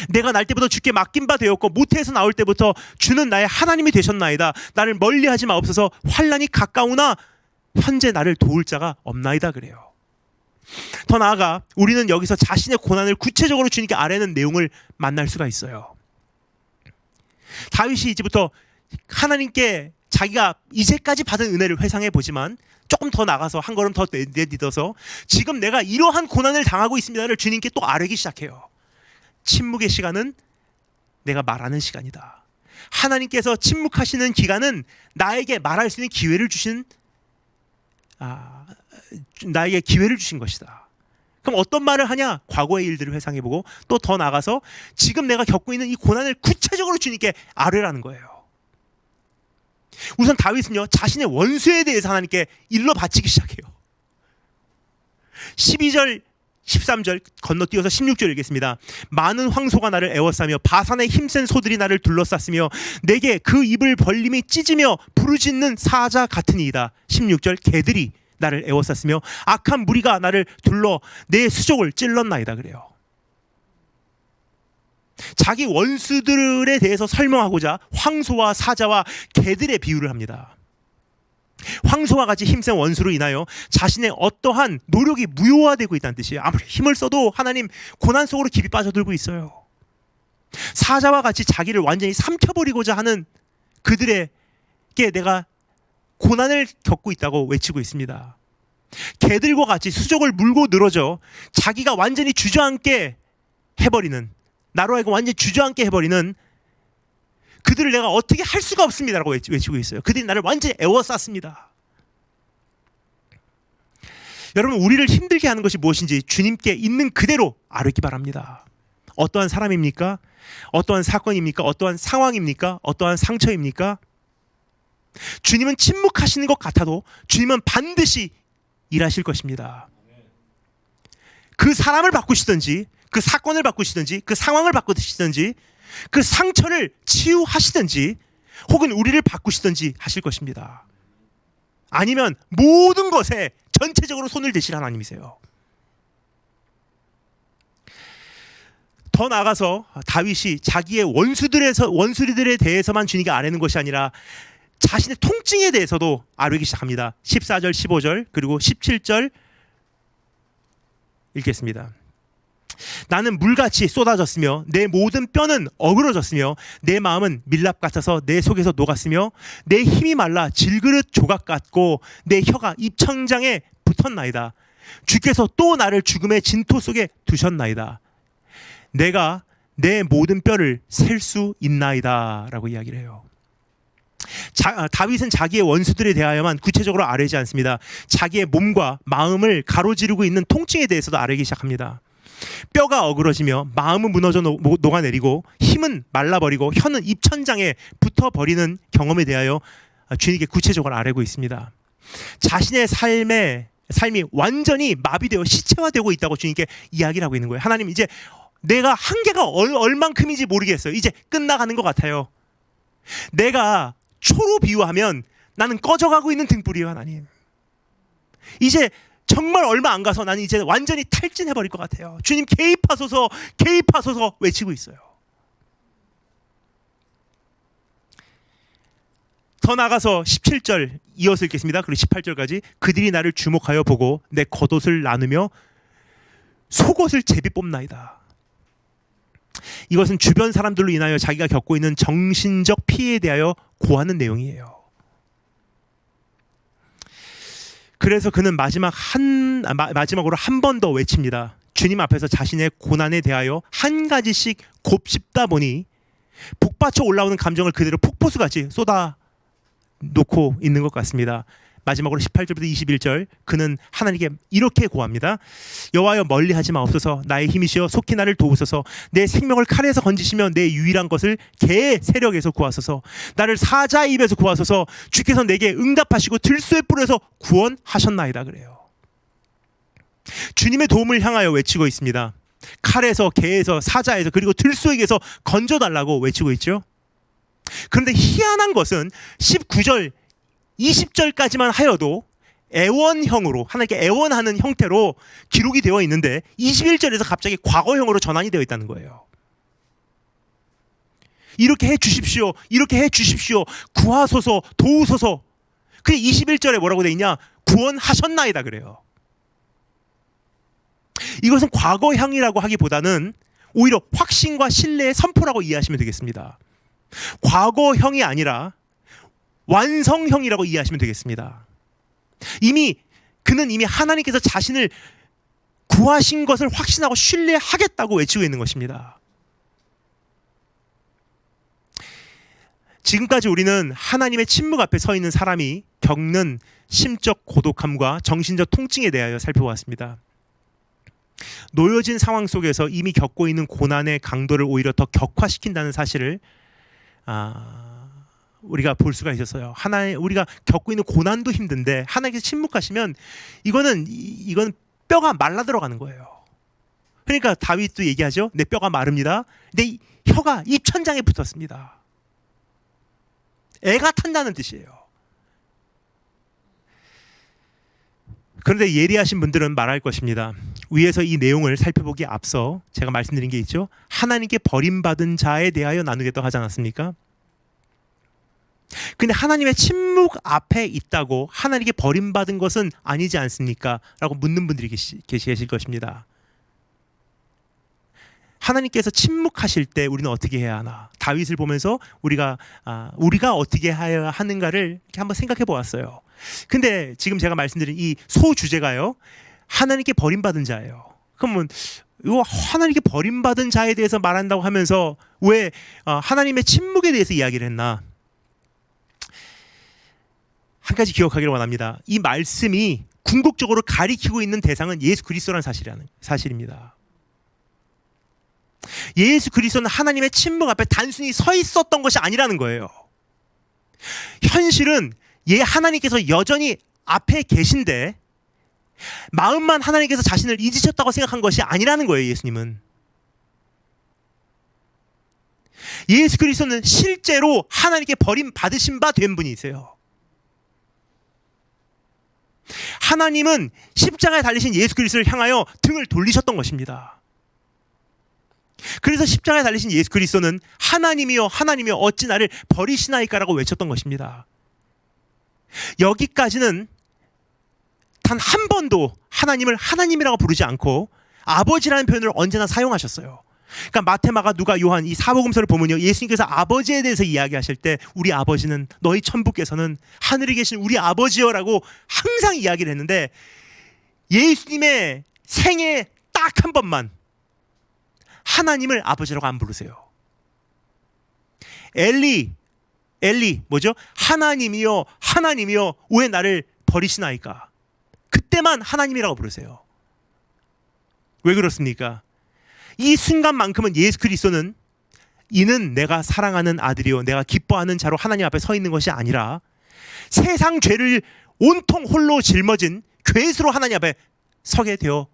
내가 날 때부터 주께 맡긴 바 되었고 모태에서 나올 때부터 주는 나의 하나님이 되셨나이다. 나를 멀리하지 마옵소서. 환난이 가까우나 현재 나를 도울 자가 없나이다 그래요. 더 나아가 우리는 여기서 자신의 고난을 구체적으로 주님께 아뢰는 내용을 만날 수가 있어요. 다윗이 이제부터 하나님께 자기가 이제까지 받은 은혜를 회상해 보지만 조금 더 나가서 한 걸음 더 내딛어서 지금 내가 이러한 고난을 당하고 있습니다를 주님께 또 아뢰기 시작해요. 침묵의 시간은 내가 말하는 시간이다. 하나님께서 침묵하시는 기간은 나에게 말할 수 있는 기회를 주신 나에게 기회를 주신 것이다. 그럼 어떤 말을 하냐? 과거의 일들을 회상해보고 또 더 나가서 지금 내가 겪고 있는 이 고난을 구체적으로 주님께 아뢰라는 거예요. 우선 다윗은요, 자신의 원수에 대해서 하나님께 일러 바치기 시작해요. 12절 13절 건너뛰어서 16절 읽겠습니다. 많은 황소가 나를 애워싸며 바산의 힘센 소들이 나를 둘러쌌으며 내게 그 입을 벌림이 찢으며 부르짖는 사자 같으니이다. 16절 개들이 나를 애워쌌으며 악한 무리가 나를 둘러 내 수족을 찔렀나이다 그래요. 자기 원수들에 대해서 설명하고자 황소와 사자와 개들의 비유를 합니다. 황소와 같이 힘센 원수로 인하여 자신의 어떠한 노력이 무효화되고 있다는 뜻이에요. 아무리 힘을 써도 하나님 고난 속으로 깊이 빠져들고 있어요. 사자와 같이 자기를 완전히 삼켜버리고자 하는 그들에게 내가 고난을 겪고 있다고 외치고 있습니다. 개들과 같이 수족을 물고 늘어져 자기가 완전히 주저앉게 해버리는, 나로 하여금 완전히 주저앉게 해버리는 그들을 내가 어떻게 할 수가 없습니다라고 외치고 있어요. 그들이 나를 완전히 애워쌌습니다. 여러분, 우리를 힘들게 하는 것이 무엇인지 주님께 있는 그대로 아뢰기 바랍니다. 어떠한 사람입니까? 어떠한 사건입니까? 어떠한 상황입니까? 어떠한 상처입니까? 주님은 침묵하시는 것 같아도 주님은 반드시 일하실 것입니다. 그 사람을 바꾸시든지, 그 사건을 바꾸시든지, 그 상황을 바꾸시든지, 그 상처를 치유하시든지, 혹은 우리를 바꾸시든지 하실 것입니다. 아니면 모든 것에 전체적으로 손을 대실 하나님이세요. 더 나아가서 다윗이 자기의 원수들에 대해서만 주님께 아뢰는 것이 아니라 자신의 통증에 대해서도 아뢰기 시작합니다. 14절, 15절, 그리고 17절 읽겠습니다. 나는 물같이 쏟아졌으며 내 모든 뼈는 어그러졌으며 내 마음은 밀랍 같아서 내 속에서 녹았으며 내 힘이 말라 질그릇 조각 같고 내 혀가 입천장에 붙었나이다. 주께서 또 나를 죽음의 진토 속에 두셨나이다. 내가 내 모든 뼈를 셀 수 있나이다 라고 이야기를 해요. 다윗은 자기의 원수들에 대하여만 구체적으로 아뢰지 않습니다. 자기의 몸과 마음을 가로지르고 있는 통증에 대해서도 아뢰기 시작합니다. 뼈가 어그러지며 마음은 무너져 녹아내리고 힘은 말라버리고 혀는 입천장에 붙어버리는 경험에 대하여 주님께 구체적으로 아뢰고 있습니다. 자신의 삶이 완전히 마비되어 시체화되고 있다고 주님께 이야기를 하고 있는 거예요. 하나님, 이제 내가 한계가 얼만큼인지 모르겠어요. 이제 끝나가는 것 같아요. 내가 초로 비유하면 나는 꺼져가고 있는 등불이에요. 하나님, 이제 정말 얼마 안 가서 나는 이제 완전히 탈진해버릴 것 같아요. 주님, 개입하소서, 개입하소서 외치고 있어요. 더 나가서 17절 이어서 읽겠습니다. 그리고 18절까지. 그들이 나를 주목하여 보고 내 겉옷을 나누며 속옷을 제비 뽑나이다. 이것은 주변 사람들로 인하여 자기가 겪고 있는 정신적 피해에 대하여 고하는 내용이에요. 그래서 그는 마지막으로 한 번 더 외칩니다. 주님 앞에서 자신의 고난에 대하여 한 가지씩 곱씹다 보니 북받쳐 올라오는 감정을 그대로 폭포수같이 쏟아 놓고 있는 것 같습니다. 마지막으로 18절부터 21절, 그는 하나님께 이렇게 고합니다. 여호와여, 멀리하지 마옵소서. 나의 힘이시여 속히 나를 도우소서. 내 생명을 칼에서 건지시며 내 유일한 것을 개의 세력에서 구하소서. 나를 사자의 입에서 구하소서. 주께서 내게 응답하시고 들소의 뿔에서 구원하셨나이다. 그래요. 주님의 도움을 향하여 외치고 있습니다. 칼에서, 개에서, 사자에서, 그리고 들소에게서 건져달라고 외치고 있죠. 그런데 희한한 것은 19절 20절까지만 하여도 애원형으로, 하나님께 애원하는 형태로 기록이 되어 있는데 21절에서 갑자기 과거형으로 전환이 되어 있다는 거예요. 이렇게 해 주십시오, 이렇게 해 주십시오, 구하소서, 도우소서. 그게 21절에 뭐라고 되어 있냐? 구원하셨나이다 그래요. 이것은 과거형이라고 하기보다는 오히려 확신과 신뢰의 선포라고 이해하시면 되겠습니다. 과거형이 아니라 완성형이라고 이해하시면 되겠습니다. 그는 이미 하나님께서 자신을 구하신 것을 확신하고 신뢰하겠다고 외치고 있는 것입니다. 지금까지 우리는 하나님의 침묵 앞에 서 있는 사람이 겪는 심적 고독함과 정신적 통증에 대하여 살펴보았습니다. 놓여진 상황 속에서 이미 겪고 있는 고난의 강도를 오히려 더 격화시킨다는 사실을 우리가 볼 수가 있었어요. 우리가 겪고 있는 고난도 힘든데 하나님께서 침묵하시면 이거는 뼈가 말라 들어가는 거예요. 그러니까 다윗도 얘기하죠. 내 뼈가 마릅니다. 내 혀가 입천장에 붙었습니다. 애가 탄다는 뜻이에요. 그런데 예리하신 분들은 말할 것입니다. 위에서 이 내용을 살펴보기에 앞서 제가 말씀드린 게 있죠. 하나님께 버림받은 자에 대하여 나누겠다고 하지 않았습니까? 근데 하나님의 침묵 앞에 있다고 하나님께 버림받은 것은 아니지 않습니까? 라고 묻는 분들이 계실 것입니다. 하나님께서 침묵하실 때 우리는 어떻게 해야 하나? 다윗을 보면서 우리가 어떻게 해야 하는가를 이렇게 한번 생각해 보았어요. 근데 지금 제가 말씀드린 이 소주제가요, 하나님께 버림받은 자예요. 그러면 이거 하나님께 버림받은 자에 대해서 말한다고 하면서 왜 하나님의 침묵에 대해서 이야기를 했나? 한 가지 기억하기를 원합니다. 이 말씀이 궁극적으로 가리키고 있는 대상은 예수 그리스도라는 사실입니다. 예수 그리스도는 하나님의 침묵 앞에 단순히 서 있었던 것이 아니라는 거예요. 현실은 하나님께서 여전히 앞에 계신데 마음만 하나님께서 자신을 잊으셨다고 생각한 것이 아니라는 거예요. 예수님은. 예수 그리스도는 실제로 하나님께 버림받으신 바 된 분이세요. 하나님은 십자가에 달리신 예수 그리스도를 향하여 등을 돌리셨던 것입니다. 그래서 십자가에 달리신 예수 그리스도는 하나님이여 하나님이여 어찌 나를 버리시나이까라고 외쳤던 것입니다. 여기까지는 단 한 번도 하나님을 하나님이라고 부르지 않고 아버지라는 표현을 언제나 사용하셨어요. 그러니까 마태, 마가, 누가, 요한 이 사복음서를 보면요, 예수님께서 아버지에 대해서 이야기하실 때 우리 아버지는 너희 천부께서는 하늘에 계신 우리 아버지여라고 항상 이야기를 했는데 예수님의 생애 딱 한 번만 하나님을 아버지라고 안 부르세요. 엘리 뭐죠? 하나님이여 하나님이여 왜 나를 버리시나이까? 그때만 하나님이라고 부르세요. 왜 그렇습니까? 이 순간만큼은 예수 그리스도는 이는 내가 사랑하는 아들이요 내가 기뻐하는 자로 하나님 앞에 서 있는 것이 아니라 세상 죄를 온통 홀로 짊어진 괴수로 하나님 앞에 서게 되어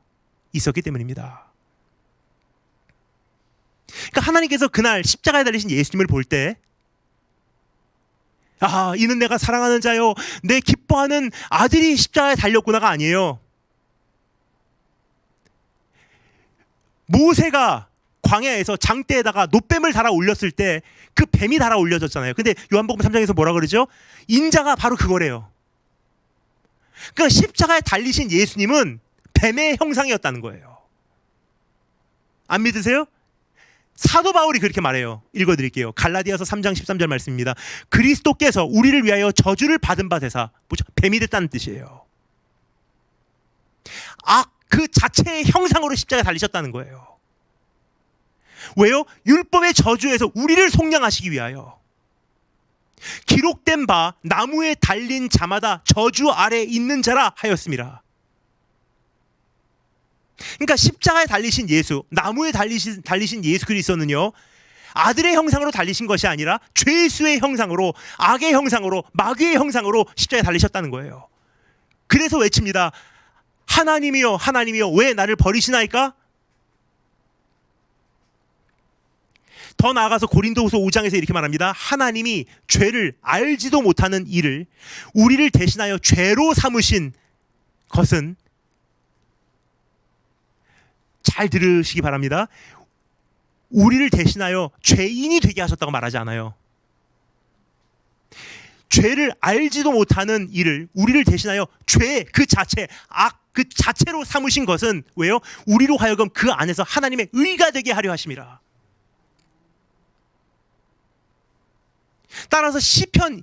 있었기 때문입니다. 그러니까 하나님께서 그날 십자가에 달리신 예수님을 볼 때 이는 내가 사랑하는 자요 내 기뻐하는 아들이 십자가에 달렸구나가 아니에요. 모세가 광야에서 장대에다가 놋뱀을 달아 올렸을 때 그 뱀이 달아 올려졌잖아요. 근데 요한복음 3장에서 뭐라 그러죠? 인자가 바로 그거래요. 그러니까 십자가에 달리신 예수님은 뱀의 형상이었다는 거예요. 안 믿으세요? 사도 바울이 그렇게 말해요. 읽어드릴게요. 갈라디아서 3장 13절 말씀입니다. 그리스도께서 우리를 위하여 저주를 받은 바 되사, 뭐죠? 뱀이 됐다는 뜻이에요. 그 자체의 형상으로 십자가에 달리셨다는 거예요. 왜요? 율법의 저주에서 우리를 속량하시기 위하여. 기록된 바 나무에 달린 자마다 저주 아래 있는 자라 하였습니다. 그러니까 십자가에 달리신 예수, 나무에 달리신 예수 그리스도는요, 아들의 형상으로 달리신 것이 아니라 죄수의 형상으로, 악의 형상으로, 마귀의 형상으로 십자가에 달리셨다는 거예요. 그래서 외칩니다. 하나님이여 하나님이여 왜 나를 버리시나이까? 더 나아가서 고린도후서 5장에서 이렇게 말합니다. 하나님이 죄를 알지도 못하는 이를 우리를 대신하여 죄로 삼으신 것은, 잘 들으시기 바랍니다. 우리를 대신하여 죄인이 되게 하셨다고 말하지 않아요. 죄를 알지도 못하는 이를 우리를 대신하여 죄 그 자체, 악 그 자체로 삼으신 것은 왜요? 우리로 하여금 그 안에서 하나님의 의가 되게 하려 하심이라. 따라서 시편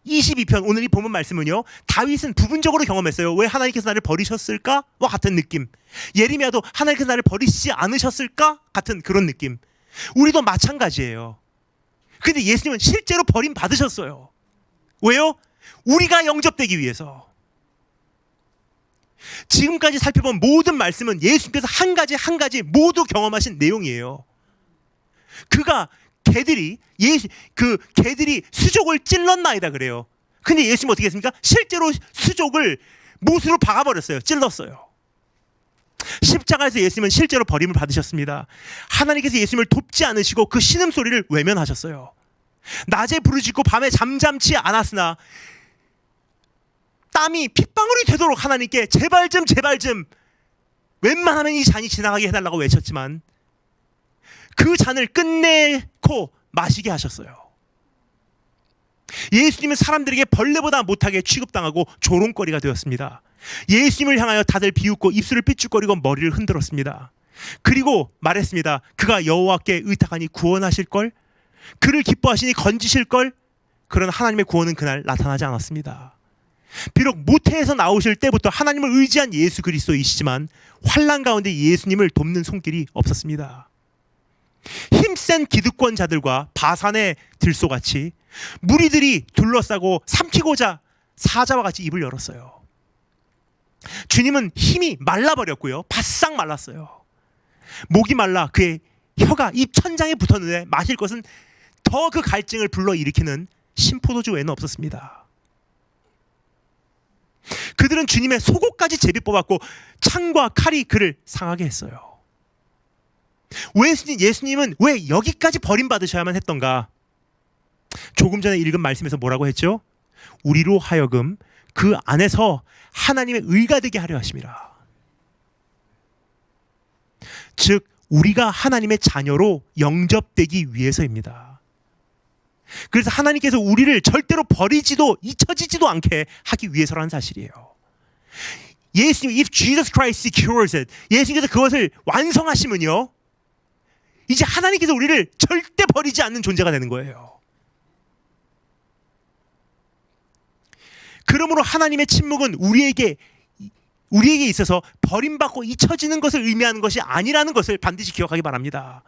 22편 오늘 이 본문 말씀은요, 다윗은 부분적으로 경험했어요. 왜 하나님께서 나를 버리셨을까? 와 같은 느낌. 예레미야도 하나님께서 나를 버리시지 않으셨을까? 같은 그런 느낌. 우리도 마찬가지예요. 근데 예수님은 실제로 버림받으셨어요. 왜요? 우리가 영접되기 위해서. 지금까지 살펴본 모든 말씀은 예수님께서 한 가지 모두 경험하신 내용이에요. 그가 개들이 수족을 찔렀나이다 그래요. 근데 예수님은 어떻게 했습니까? 실제로 수족을 못으로 박아버렸어요. 찔렀어요. 십자가에서 예수님은 실제로 버림을 받으셨습니다. 하나님께서 예수님을 돕지 않으시고 그 신음소리를 외면하셨어요. 낮에 부르짖고 밤에 잠잠치 않았으나 땀이 핏방울이 되도록 하나님께 제발 좀 웬만하면 이 잔이 지나가게 해달라고 외쳤지만 그 잔을 끝내고 마시게 하셨어요. 예수님은 사람들에게 벌레보다 못하게 취급당하고 조롱거리가 되었습니다. 예수님을 향하여 다들 비웃고 입술을 삐죽거리고 머리를 흔들었습니다. 그리고 말했습니다. 그가 여호와께 의탁하니 구원하실 걸, 그를 기뻐하시니 건지실 걸. 그런 하나님의 구원은 그날 나타나지 않았습니다. 비록 모태에서 나오실 때부터 하나님을 의지한 예수 그리스도이시지만 환난 가운데 예수님을 돕는 손길이 없었습니다. 힘센 기득권자들과 바산의 들소같이 무리들이 둘러싸고 삼키고자 사자와 같이 입을 열었어요. 주님은 힘이 말라버렸고요. 바싹 말랐어요. 목이 말라 그의 혀가 입 천장에 붙었는데 마실 것은 더 그 갈증을 불러일으키는 신포도주 외에는 없었습니다. 그들은 주님의 속옷까지 제비 뽑았고 창과 칼이 그를 상하게 했어요. 왜 예수님은 왜 여기까지 버림받으셔야만 했던가? 조금 전에 읽은 말씀에서 뭐라고 했죠? 우리로 하여금 그 안에서 하나님의 의가 되게 하려 하심이라. 즉 우리가 하나님의 자녀로 영접되기 위해서입니다. 그래서 하나님께서 우리를 절대로 버리지도 잊혀지지도 않게 하기 위해서라는 사실이에요. 예수님, if Jesus Christ secures it, 예수님께서 그것을 완성하시면요, 이제 하나님께서 우리를 절대 버리지 않는 존재가 되는 거예요. 그러므로 하나님의 침묵은 우리에게 있어서 버림받고 잊혀지는 것을 의미하는 것이 아니라는 것을 반드시 기억하기 바랍니다.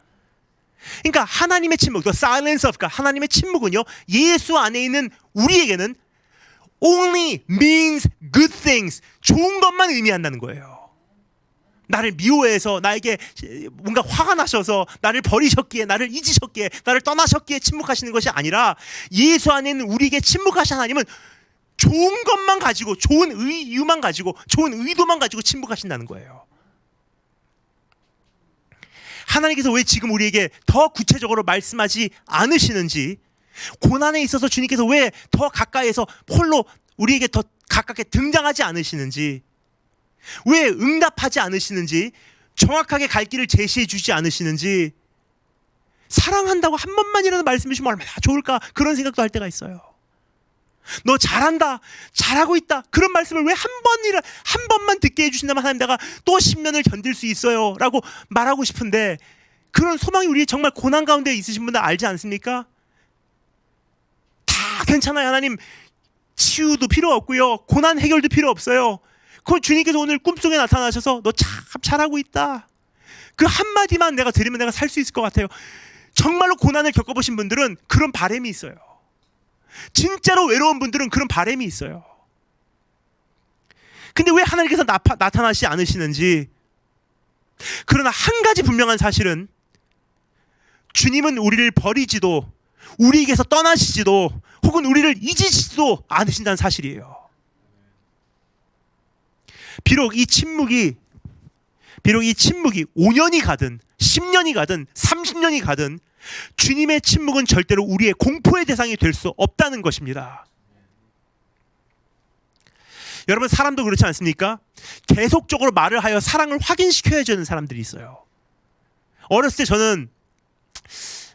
그러니까 하나님의 침묵, the silence of God, 하나님의 침묵은요, 예수 안에 있는 우리에게는 only means good things, 좋은 것만 의미한다는 거예요. 나를 미워해서, 나에게 뭔가 화가 나셔서 나를 버리셨기에, 나를 잊으셨기에, 나를 떠나셨기에 침묵하시는 것이 아니라 예수 안에 있는 우리에게 침묵하신 하나님은 좋은 것만 가지고, 좋은 이유만 가지고, 좋은 의도만 가지고 침묵하신다는 거예요. 하나님께서 왜 지금 우리에게 더 구체적으로 말씀하지 않으시는지, 고난에 있어서 주님께서 왜 더 가까이에서 홀로 우리에게 더 가깝게 등장하지 않으시는지, 왜 응답하지 않으시는지, 정확하게 갈 길을 제시해 주지 않으시는지, 사랑한다고 한 번만이라도 말씀해 주시면 얼마나 좋을까, 그런 생각도 할 때가 있어요. 너 잘한다, 잘하고 있다, 그런 말씀을 왜 한 번만 듣게 해주신다면 하나님 내가 또 10년을 견딜 수 있어요 라고 말하고 싶은데, 그런 소망이 우리 정말 고난 가운데 있으신 분들 알지 않습니까? 다 괜찮아요. 하나님 치유도 필요 없고요, 고난 해결도 필요 없어요. 그건 주님께서 오늘 꿈속에 나타나셔서 너 참 잘하고 있다, 그 한마디만 내가 들으면 내가 살 수 있을 것 같아요. 정말로 고난을 겪어보신 분들은 그런 바람이 있어요. 진짜로 외로운 분들은 그런 바람이 있어요. 근데 왜 하나님께서 나타나시지 않으시는지. 그러나 한 가지 분명한 사실은 주님은 우리를 버리지도, 우리에게서 떠나시지도, 혹은 우리를 잊으시지도 않으신다는 사실이에요. 비록 이 침묵이 5년이 가든 10년이 가든 30년이 가든 주님의 침묵은 절대로 우리의 공포의 대상이 될 수 없다는 것입니다. 여러분, 사람도 그렇지 않습니까? 계속적으로 말을 하여 사랑을 확인시켜야 되는 사람들이 있어요. 어렸을 때 저는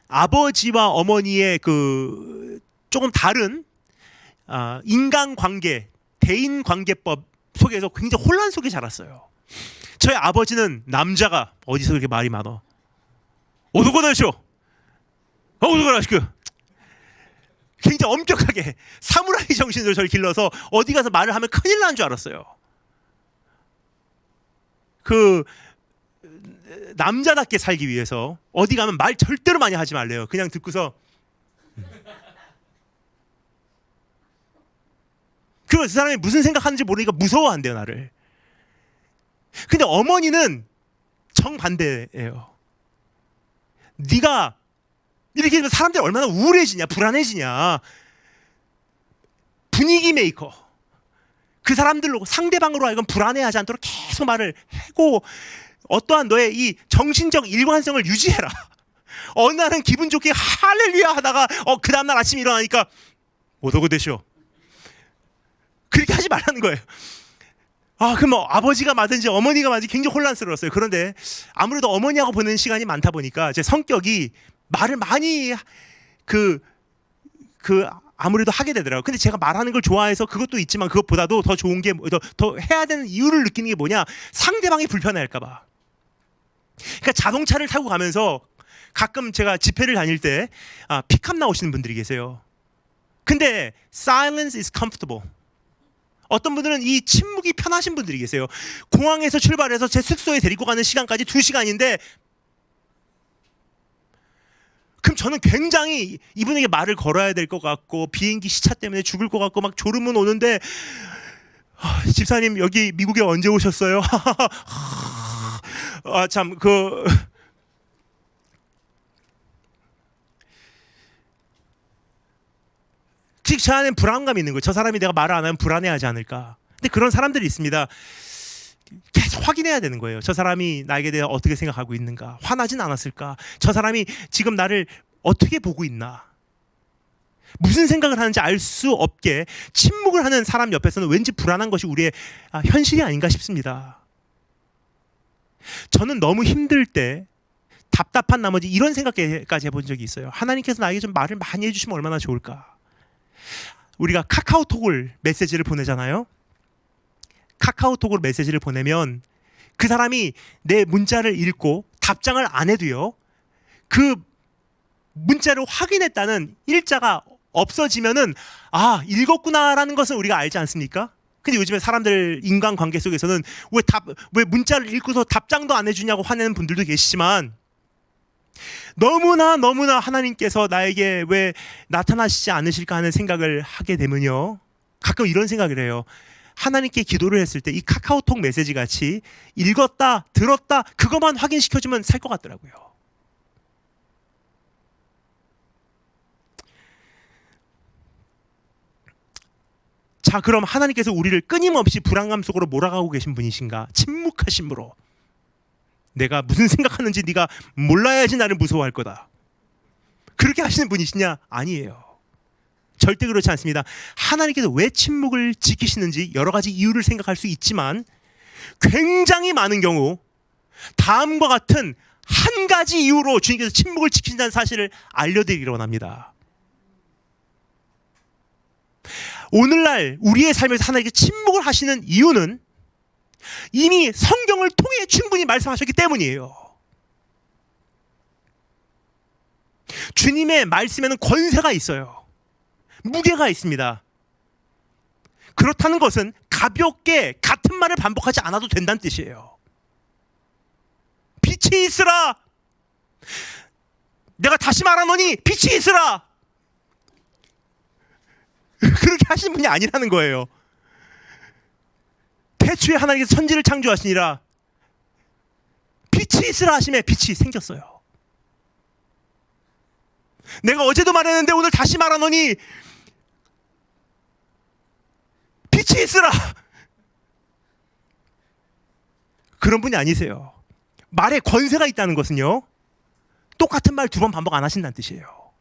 아버지와 어머니의 그 조금 다른 인간관계, 대인관계법 속에서 굉장히 혼란 속에 자랐어요. 저희 아버지는 남자가 어디서 그렇게 말이 많어, 오도고다쇼, 어우도고다시크, 굉장히 엄격하게 사무라이 정신으로 저를 길러서 어디 가서 말을 하면 큰일 나는 줄 알았어요. 그 남자답게 살기 위해서 어디 가면 말 절대로 많이 하지 말래요. 그냥 듣고서 그러면 그 사람이 무슨 생각하는지 모르니까 무서워한대요, 나를. 근데 어머니는 정반대예요. 네가 이렇게 되면 사람들이 얼마나 우울해지냐, 불안해지냐. 분위기 메이커. 그 사람들로, 상대방으로 하여금 불안해하지 않도록 계속 말을 하고, 어떠한 너의 이 정신적 일관성을 유지해라. 어느 날은 기분 좋게 할렐루야 하다가 그 다음날 아침에 일어나니까 오도고 되쇼, 그렇게 하지 말라는 거예요. 그럼 아버지가 맞은지 어머니가 맞은지 굉장히 혼란스러웠어요. 그런데 아무래도 어머니하고 보내는 시간이 많다 보니까 제 성격이 말을 많이 아무래도 하게 되더라고요. 근데 제가 말하는 걸 좋아해서 그것도 있지만, 그것보다도 더 좋은 게, 더 해야 되는 이유를 느끼는 게 뭐냐, 상대방이 불편해할까 봐. 그러니까 자동차를 타고 가면서 가끔 제가 집회를 다닐 때 픽업 나오시는 분들이 계세요. 근데 silence is comfortable. 어떤 분들은 이 침묵이 편하신 분들이 계세요. 공항에서 출발해서 제 숙소에 데리고 가는 시간까지 2시간인데 그럼 저는 굉장히 이분에게 말을 걸어야 될 것 같고 비행기 시차 때문에 죽을 것 같고 막 졸음은 오는데 집사님 여기 미국에 언제 오셨어요? 참 제 안에 불안감이 있는 거예요. 저 사람이 내가 말을 안 하면 불안해하지 않을까. 근데 그런 사람들이 있습니다. 계속 확인해야 되는 거예요. 저 사람이 나에게 대해 어떻게 생각하고 있는가. 화나진 않았을까. 저 사람이 지금 나를 어떻게 보고 있나. 무슨 생각을 하는지 알 수 없게 침묵을 하는 사람 옆에서는 왠지 불안한 것이 우리의 현실이 아닌가 싶습니다. 저는 너무 힘들 때 답답한 나머지 이런 생각까지 해본 적이 있어요. 하나님께서 나에게 좀 말을 많이 해주시면 얼마나 좋을까. 우리가 카카오톡을 메시지를 보내잖아요. 카카오톡으로 메시지를 보내면 그 사람이 내 문자를 읽고 답장을 안 해도요, 그 문자를 확인했다는 일자가 없어지면은 읽었구나라는 것은 우리가 알지 않습니까? 근데 요즘에 사람들 인간관계 속에서는 왜 문자를 읽고서 답장도 안 해주냐고 화내는 분들도 계시지만 너무나 하나님께서 나에게 왜 나타나시지 않으실까 하는 생각을 하게 되면요, 가끔 이런 생각을 해요. 하나님께 기도를 했을 때 이 카카오톡 메시지 같이 읽었다 들었다 그것만 확인시켜주면 살 것 같더라고요. 자, 그럼 하나님께서 우리를 끊임없이 불안감 속으로 몰아가고 계신 분이신가? 침묵하심으로 내가 무슨 생각하는지 네가 몰라야지 나를 무서워할 거다, 그렇게 하시는 분이시냐? 아니에요. 절대 그렇지 않습니다. 하나님께서 왜 침묵을 지키시는지 여러 가지 이유를 생각할 수 있지만 굉장히 많은 경우 다음과 같은 한 가지 이유로 주님께서 침묵을 지키신다는 사실을 알려드리기로 원합니다. 오늘날 우리의 삶에서 하나님께 침묵을 하시는 이유는 이미 성경을 통해 충분히 말씀하셨기 때문이에요. 주님의 말씀에는 권세가 있어요. 무게가 있습니다. 그렇다는 것은 가볍게 같은 말을 반복하지 않아도 된다는 뜻이에요. 빛이 있으라. 내가 다시 말하노니 빛이 있으라. 그렇게 하신 분이 아니라는 거예요. 태초에 하나님께서 천지를 창조하시니라 빛이 있으라 하심에 빛이 생겼어요. 내가 어제도 말했는데 오늘 다시 말하노니 빛이 있으라. 그런 분이 아니세요. 말에 권세가 있다는 것은요, 똑같은 말 2번 반복 안 하신다는 뜻이에요.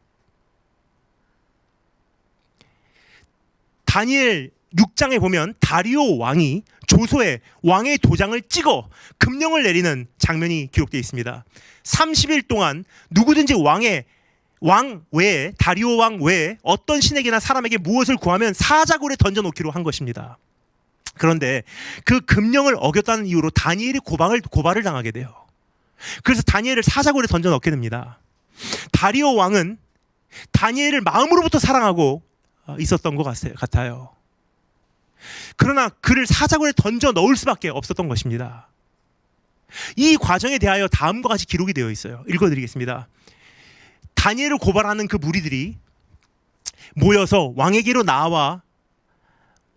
다니엘 6장에 보면 다리오 왕이 조서에 왕의 도장을 찍어 금령을 내리는 장면이 기록되어 있습니다. 30일 동안 누구든지 왕 외에, 다리오 왕 외에 어떤 신에게나 사람에게 무엇을 구하면 사자굴에 던져놓기로 한 것입니다. 그런데 그 금령을 어겼다는 이유로 다니엘이 고발을 당하게 돼요. 그래서 다니엘을 사자굴에 던져넣게 됩니다. 다리오 왕은 다니엘을 마음으로부터 사랑하고 있었던 것 같아요. 그러나 그를 사자굴에 던져 넣을 수밖에 없었던 것입니다. 이 과정에 대하여 다음과 같이 기록이 되어 있어요. 읽어드리겠습니다. 다니엘을 고발하는 그 무리들이 모여서 왕에게로 나와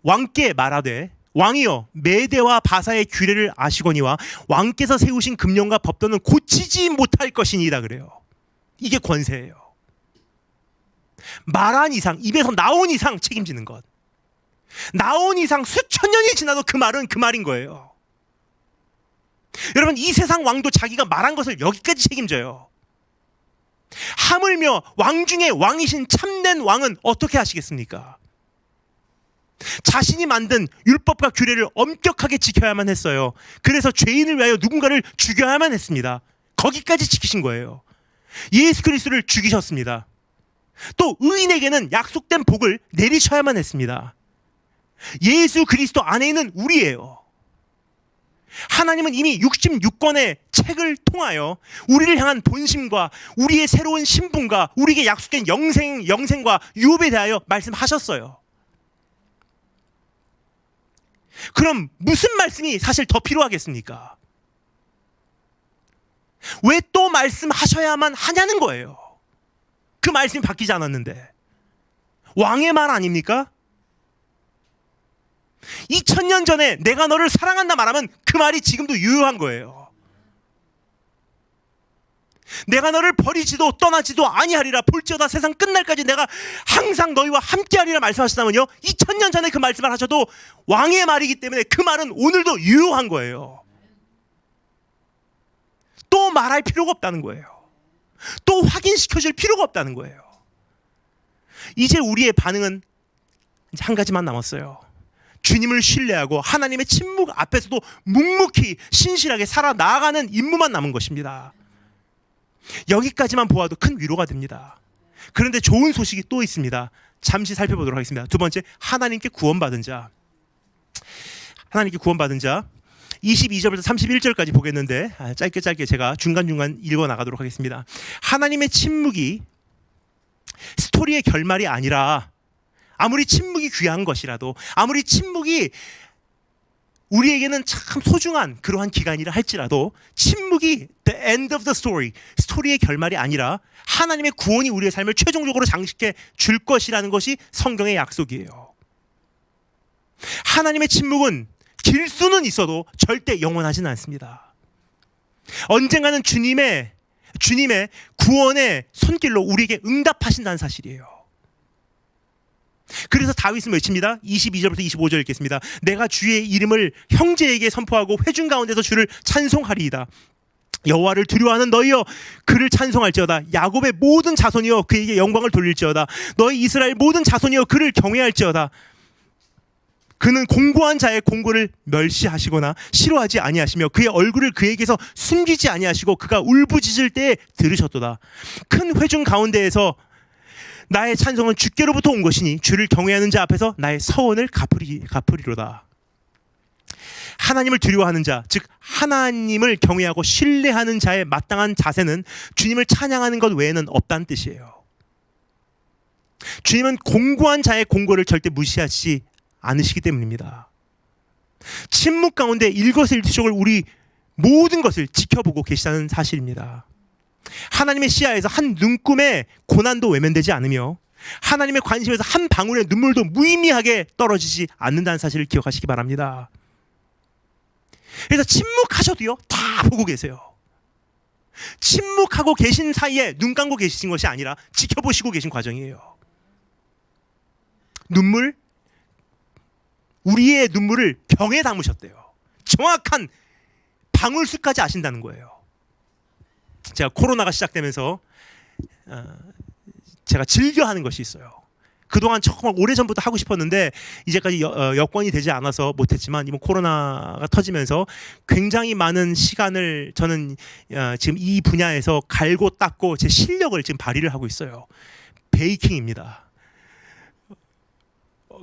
왕께 말하되, 왕이여, 메대와 바사의 규례를 아시거니와 왕께서 세우신 금령과 법도는 고치지 못할 것이니이다 그래요. 이게 권세예요. 말한 이상, 입에서 나온 이상 책임지는 것. 나온 이상 수천 년이 지나도 그 말은 그 말인 거예요. 여러분, 이 세상 왕도 자기가 말한 것을 여기까지 책임져요. 하물며 왕 중에 왕이신 참된 왕은 어떻게 하시겠습니까? 자신이 만든 율법과 규례를 엄격하게 지켜야만 했어요. 그래서 죄인을 위하여 누군가를 죽여야만 했습니다. 거기까지 지키신 거예요. 예수 그리스도를 죽이셨습니다. 또 의인에게는 약속된 복을 내리셔야만 했습니다. 예수 그리스도 안에 있는 우리예요. 하나님은 이미 66권의 책을 통하여 우리를 향한 본심과 우리의 새로운 신분과 우리에게 약속된 영생과 유업에 대하여 말씀하셨어요. 그럼 무슨 말씀이 사실 더 필요하겠습니까? 왜 또 말씀하셔야만 하냐는 거예요. 그 말씀이 바뀌지 않았는데. 왕의 말 아닙니까? 2000년 전에 내가 너를 사랑한다 말하면 그 말이 지금도 유효한 거예요. 내가 너를 버리지도 떠나지도 아니하리라. 볼지어다 세상 끝날까지 내가 항상 너희와 함께하리라 말씀하셨다면요, 2000년 전에 그 말씀을 하셔도 왕의 말이기 때문에 그 말은 오늘도 유효한 거예요. 또 말할 필요가 없다는 거예요. 또 확인시켜줄 필요가 없다는 거예요. 이제 우리의 반응은 이제 한 가지만 남았어요. 주님을 신뢰하고 하나님의 침묵 앞에서도 묵묵히 신실하게 살아나가는 임무만 남은 것입니다. 여기까지만 보아도 큰 위로가 됩니다. 그런데 좋은 소식이 또 있습니다. 잠시 살펴보도록 하겠습니다. 두 번째, 하나님께 구원받은 자. 하나님께 구원받은 자 22절부터 31절까지 보겠는데 짧게 제가 중간중간 읽어나가도록 하겠습니다. 하나님의 침묵이 스토리의 결말이 아니라, 아무리 침묵이 귀한 것이라도, 아무리 침묵이 우리에게는 참 소중한 그러한 기간이라 할지라도, 침묵이 the end of the story, 스토리의 결말이 아니라 하나님의 구원이 우리의 삶을 최종적으로 장식해 줄 것이라는 것이 성경의 약속이에요. 하나님의 침묵은 길 수는 있어도 절대 영원하지는 않습니다. 언젠가는 주님의 구원의 손길로 우리에게 응답하신다는 사실이에요. 그래서 다윗은 외칩니다. 22절부터 25절 읽겠습니다. 내가 주의 이름을 형제에게 선포하고 회중 가운데서 주를 찬송하리이다. 여호와를 두려워하는 너희여 그를 찬송할지어다. 야곱의 모든 자손이여 그에게 영광을 돌릴지어다. 너희 이스라엘 모든 자손이여 그를 경외할지어다. 그는 공고한 자의 공고를 멸시하시거나 싫어하지 아니하시며 그의 얼굴을 그에게서 숨기지 아니하시고 그가 울부짖을 때에 들으셨도다. 큰 회중 가운데에서 나의 찬송은 주께로부터 온 것이니 주를 경외하는 자 앞에서 나의 서원을 갚으리로다. 하나님을 두려워하는 자, 즉 하나님을 경외하고 신뢰하는 자의 마땅한 자세는 주님을 찬양하는 것 외에는 없다는 뜻이에요. 주님은 공고한 자의 공고를 절대 무시하지 않으시기 때문입니다. 침묵 가운데 일거수일투족을 우리 모든 것을 지켜보고 계시다는 사실입니다. 하나님의 시야에서 한 눈금의 고난도 외면되지 않으며 하나님의 관심에서 한 방울의 눈물도 무의미하게 떨어지지 않는다는 사실을 기억하시기 바랍니다. 그래서 침묵하셔도요, 다 보고 계세요. 침묵하고 계신 사이에 눈 감고 계신 것이 아니라 지켜보시고 계신 과정이에요. 우리의 눈물을 병에 담으셨대요. 정확한 방울수까지 아신다는 거예요. 제가 코로나가 시작되면서 제가 즐겨하는 것이 있어요. 그동안 정말 오래전부터 하고 싶었는데 이제까지 여건이 되지 않아서 못했지만, 이번 코로나가 터지면서 굉장히 많은 시간을 저는 지금 이 분야에서 갈고 닦고 제 실력을 지금 발휘를 하고 있어요. 베이킹입니다.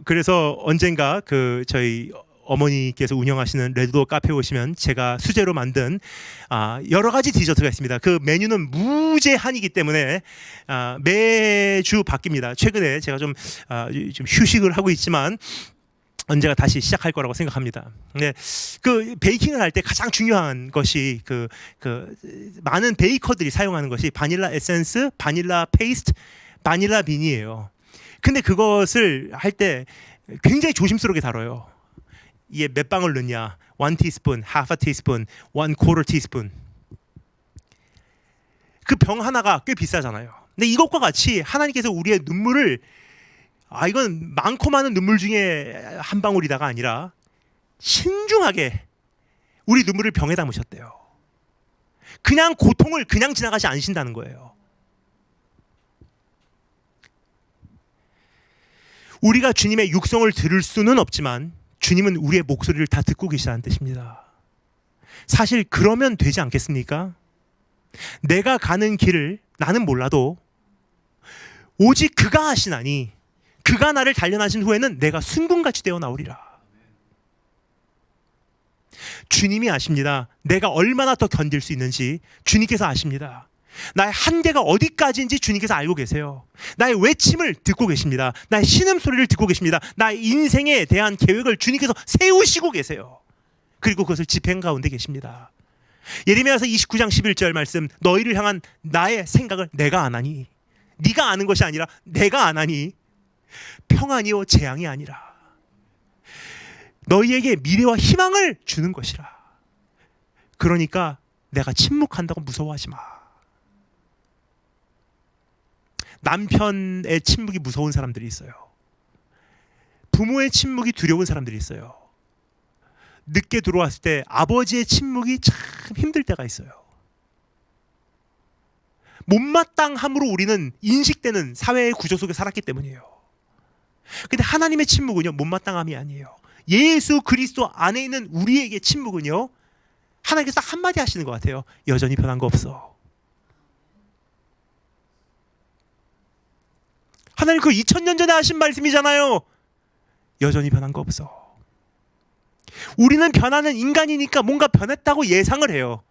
그래서 언젠가 저희 어머니께서 운영하시는 레드도어 카페에 오시면 제가 수제로 만든 여러 가지 디저트가 있습니다. 그 메뉴는 무제한이기 때문에 매주 바뀝니다. 최근에 제가 좀 휴식을 하고 있지만 언제가 다시 시작할 거라고 생각합니다. 근데 그 베이킹을 할 때 가장 중요한 것이 그 많은 베이커들이 사용하는 것이 바닐라 에센스, 바닐라 페이스트, 바닐라 빈이에요. 근데 그것을 할 때 굉장히 조심스럽게 다뤄요. 이게 몇 방울 넣냐? 1 teaspoon, half a teaspoon, 1/4 teaspoon. 그 병 하나가 꽤 비싸잖아요. 근데 이것과 같이 하나님께서 우리의 눈물을 이건 많고 많은 눈물 중에 한 방울이다가 아니라 신중하게 우리 눈물을 병에 담으셨대요. 그냥 고통을 그냥 지나가지 않으신다는 거예요. 우리가 주님의 육성을 들을 수는 없지만 주님은 우리의 목소리를 다 듣고 계시다는 뜻입니다. 사실 그러면 되지 않겠습니까? 내가 가는 길을 나는 몰라도 오직 그가 하시나니 그가 나를 단련하신 후에는 내가 순금같이 되어 나오리라. 주님이 아십니다. 내가 얼마나 더 견딜 수 있는지 주님께서 아십니다. 나의 한계가 어디까지인지 주님께서 알고 계세요. 나의 외침을 듣고 계십니다. 나의 신음소리를 듣고 계십니다. 나의 인생에 대한 계획을 주님께서 세우시고 계세요. 그리고 그것을 집행 가운데 계십니다. 예레미야서 29장 11절 말씀, 너희를 향한 나의 생각을 내가 아나니, 네가 아는 것이 아니라 내가 아나니 평안이요 재앙이 아니라 너희에게 미래와 희망을 주는 것이라. 그러니까 내가 침묵한다고 무서워하지 마. 남편의 침묵이 무서운 사람들이 있어요. 부모의 침묵이 두려운 사람들이 있어요. 늦게 들어왔을 때 아버지의 침묵이 참 힘들 때가 있어요. 못마땅함으로 우리는 인식되는 사회의 구조 속에 살았기 때문이에요. 근데 하나님의 침묵은요, 못마땅함이 아니에요. 예수 그리스도 안에 있는 우리에게 침묵은요, 하나님께서 딱 한마디 하시는 것 같아요. 여전히 변한 거 없어. 하나님 그 2000년 전에 하신 말씀이잖아요. 여전히 변한 거 없어. 우리는 변하는 인간이니까 뭔가 변했다고 예상을 해요.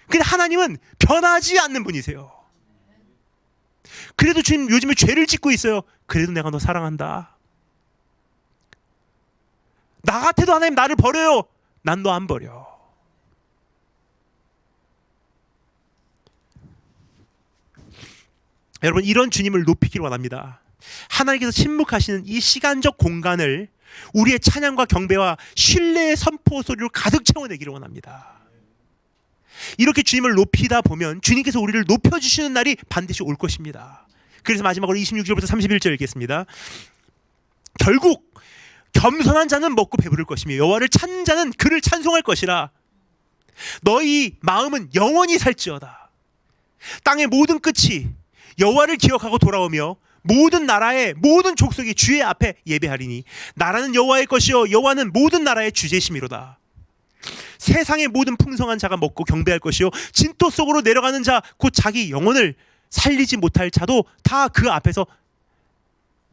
근데 하나님은 변하지 않는 분이세요. 그래도 주님 요즘에 죄를 짓고 있어요. 그래도 내가 너 사랑한다. 나 같아도 하나님 나를 버려요. 난 너 안 버려. 여러분, 이런 주님을 높이기를 원합니다. 하나님께서 침묵하시는 이 시간적 공간을 우리의 찬양과 경배와 신뢰의 선포 소리로 가득 채워내기를 원합니다. 이렇게 주님을 높이다 보면 주님께서 우리를 높여주시는 날이 반드시 올 것입니다. 그래서 마지막으로 26절부터 31절 읽겠습니다. 결국 겸손한 자는 먹고 배부를 것이며 여호와를 찾는 자는 그를 찬송할 것이라. 너희 마음은 영원히 살지어다. 땅의 모든 끝이 여호와를 기억하고 돌아오며 모든 나라의 모든 족속이 주의 앞에 예배하리니 나라는 여호와의 것이요 여호와는 모든 나라의 주제심이로다. 세상의 모든 풍성한 자가 먹고 경배할 것이요 진토 속으로 내려가는 자 곧 자기 영혼을 살리지 못할 자도 다 그 앞에서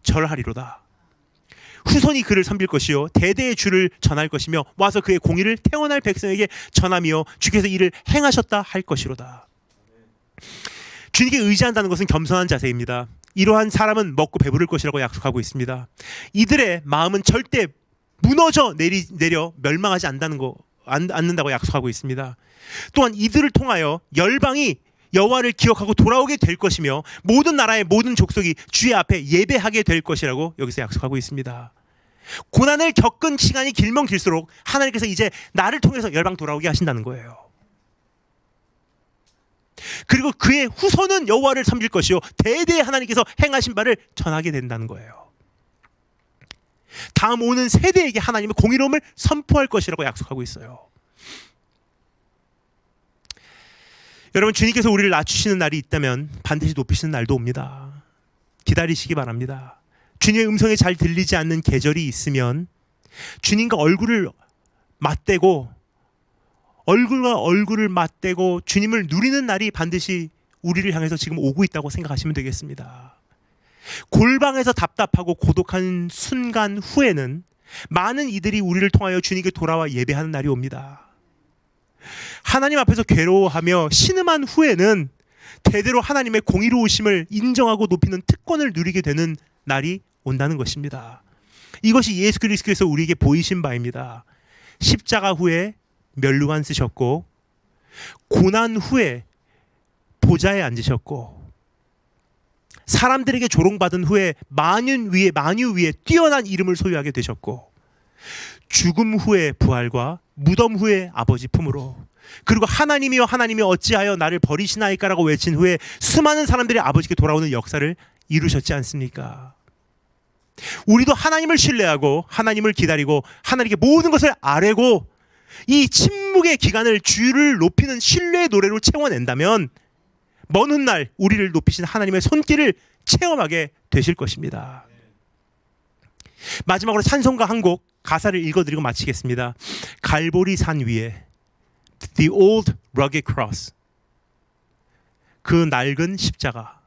절하리로다. 후손이 그를 섬길 것이요 대대의 주를 전할 것이며 와서 그의 공의를 태어날 백성에게 전하며 주께서 이를 행하셨다 할 것이로다. 주님께 의지한다는 것은 겸손한 자세입니다. 이러한 사람은 먹고 배부를 것이라고 약속하고 있습니다. 이들의 마음은 절대 무너져 내려 멸망하지 않는다고 약속하고 있습니다. 또한 이들을 통하여 열방이 여호와를 기억하고 돌아오게 될 것이며 모든 나라의 모든 족속이 주의 앞에 예배하게 될 것이라고 여기서 약속하고 있습니다. 고난을 겪은 시간이 길면 길수록 하나님께서 이제 나를 통해서 열방 돌아오게 하신다는 거예요. 그리고 그의 후손은 여호와를 섬길 것이요 대대에 하나님께서 행하신 바를 전하게 된다는 거예요. 다음 오는 세대에게 하나님의 공의로움을 선포할 것이라고 약속하고 있어요. 여러분, 주님께서 우리를 낮추시는 날이 있다면 반드시 높이시는 날도 옵니다. 기다리시기 바랍니다. 주님의 음성이 잘 들리지 않는 계절이 있으면 주님과 얼굴과 얼굴을 맞대고 주님을 누리는 날이 반드시 우리를 향해서 지금 오고 있다고 생각하시면 되겠습니다. 골방에서 답답하고 고독한 순간 후에는 많은 이들이 우리를 통하여 주님께 돌아와 예배하는 날이 옵니다. 하나님 앞에서 괴로워하며 신음한 후에는 대대로 하나님의 공의로우심을 인정하고 높이는 특권을 누리게 되는 날이 온다는 것입니다. 이것이 예수 그리스도께서 우리에게 보이신 바입니다. 십자가 후에 멸류관 쓰셨고 고난 후에 보좌에 앉으셨고 사람들에게 조롱받은 후에 만유 위에 뛰어난 이름을 소유하게 되셨고 죽음 후에 부활과 무덤 후에 아버지 품으로 그리고 하나님이여 하나님이 어찌하여 나를 버리시나이까라고 외친 후에 수많은 사람들이 아버지께 돌아오는 역사를 이루셨지 않습니까? 우리도 하나님을 신뢰하고 하나님을 기다리고 하나님께 모든 것을 아뢰고 이 침묵의 기간을 주를 높이는 신뢰의 노래로 채워낸다면 먼 훗날 우리를 높이신 하나님의 손길을 체험하게 되실 것입니다. 마지막으로 찬송가 한 곡 가사를 읽어드리고 마치겠습니다. 갈보리 산 위에 The old rugged cross, 그 낡은 십자가,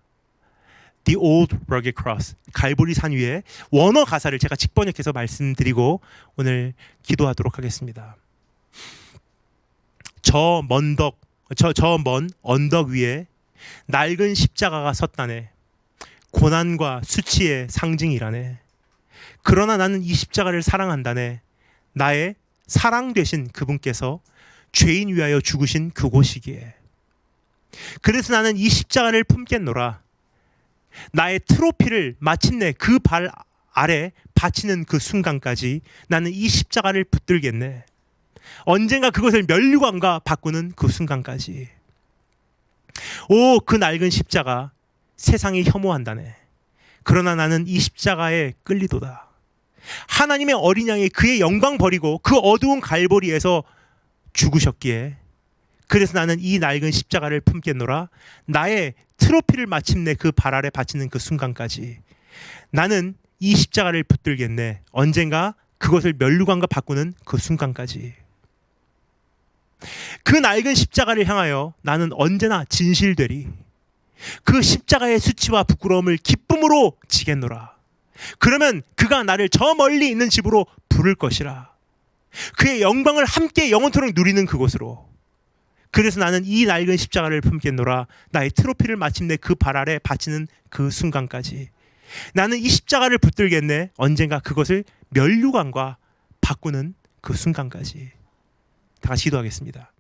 The old rugged cross, 갈보리 산 위에 원어 가사를 제가 직번역해서 말씀드리고 오늘 기도하도록 하겠습니다. 저 먼 언덕 위에 낡은 십자가가 섰다네. 고난과 수치의 상징이라네. 그러나 나는 이 십자가를 사랑한다네. 나의 사랑 되신 그분께서 죄인 위하여 죽으신 그곳이기에. 그래서 나는 이 십자가를 품겠노라. 나의 트로피를 마침내 그 발 아래 바치는 그 순간까지 나는 이 십자가를 붙들겠네. 언젠가 그것을 면류관과 바꾸는 그 순간까지. 오, 그 낡은 십자가, 세상이 혐오한다네. 그러나 나는 이 십자가에 끌리도다. 하나님의 어린 양이 그의 영광 버리고 그 어두운 갈보리에서 죽으셨기에, 그래서 나는 이 낡은 십자가를 품겠노라. 나의 트로피를 마침내 그 발 아래 바치는 그 순간까지 나는 이 십자가를 붙들겠네. 언젠가 그것을 면류관과 바꾸는 그 순간까지. 그 낡은 십자가를 향하여 나는 언제나 진실되리. 그 십자가의 수치와 부끄러움을 기쁨으로 지겠노라. 그러면 그가 나를 저 멀리 있는 집으로 부를 것이라. 그의 영광을 함께 영원토록 누리는 그곳으로. 그래서 나는 이 낡은 십자가를 품겠노라. 나의 트로피를 마침내 그 발 아래 바치는 그 순간까지. 나는 이 십자가를 붙들겠네. 언젠가 그것을 면류관과 바꾸는 그 순간까지. 다 같이 기도하겠습니다.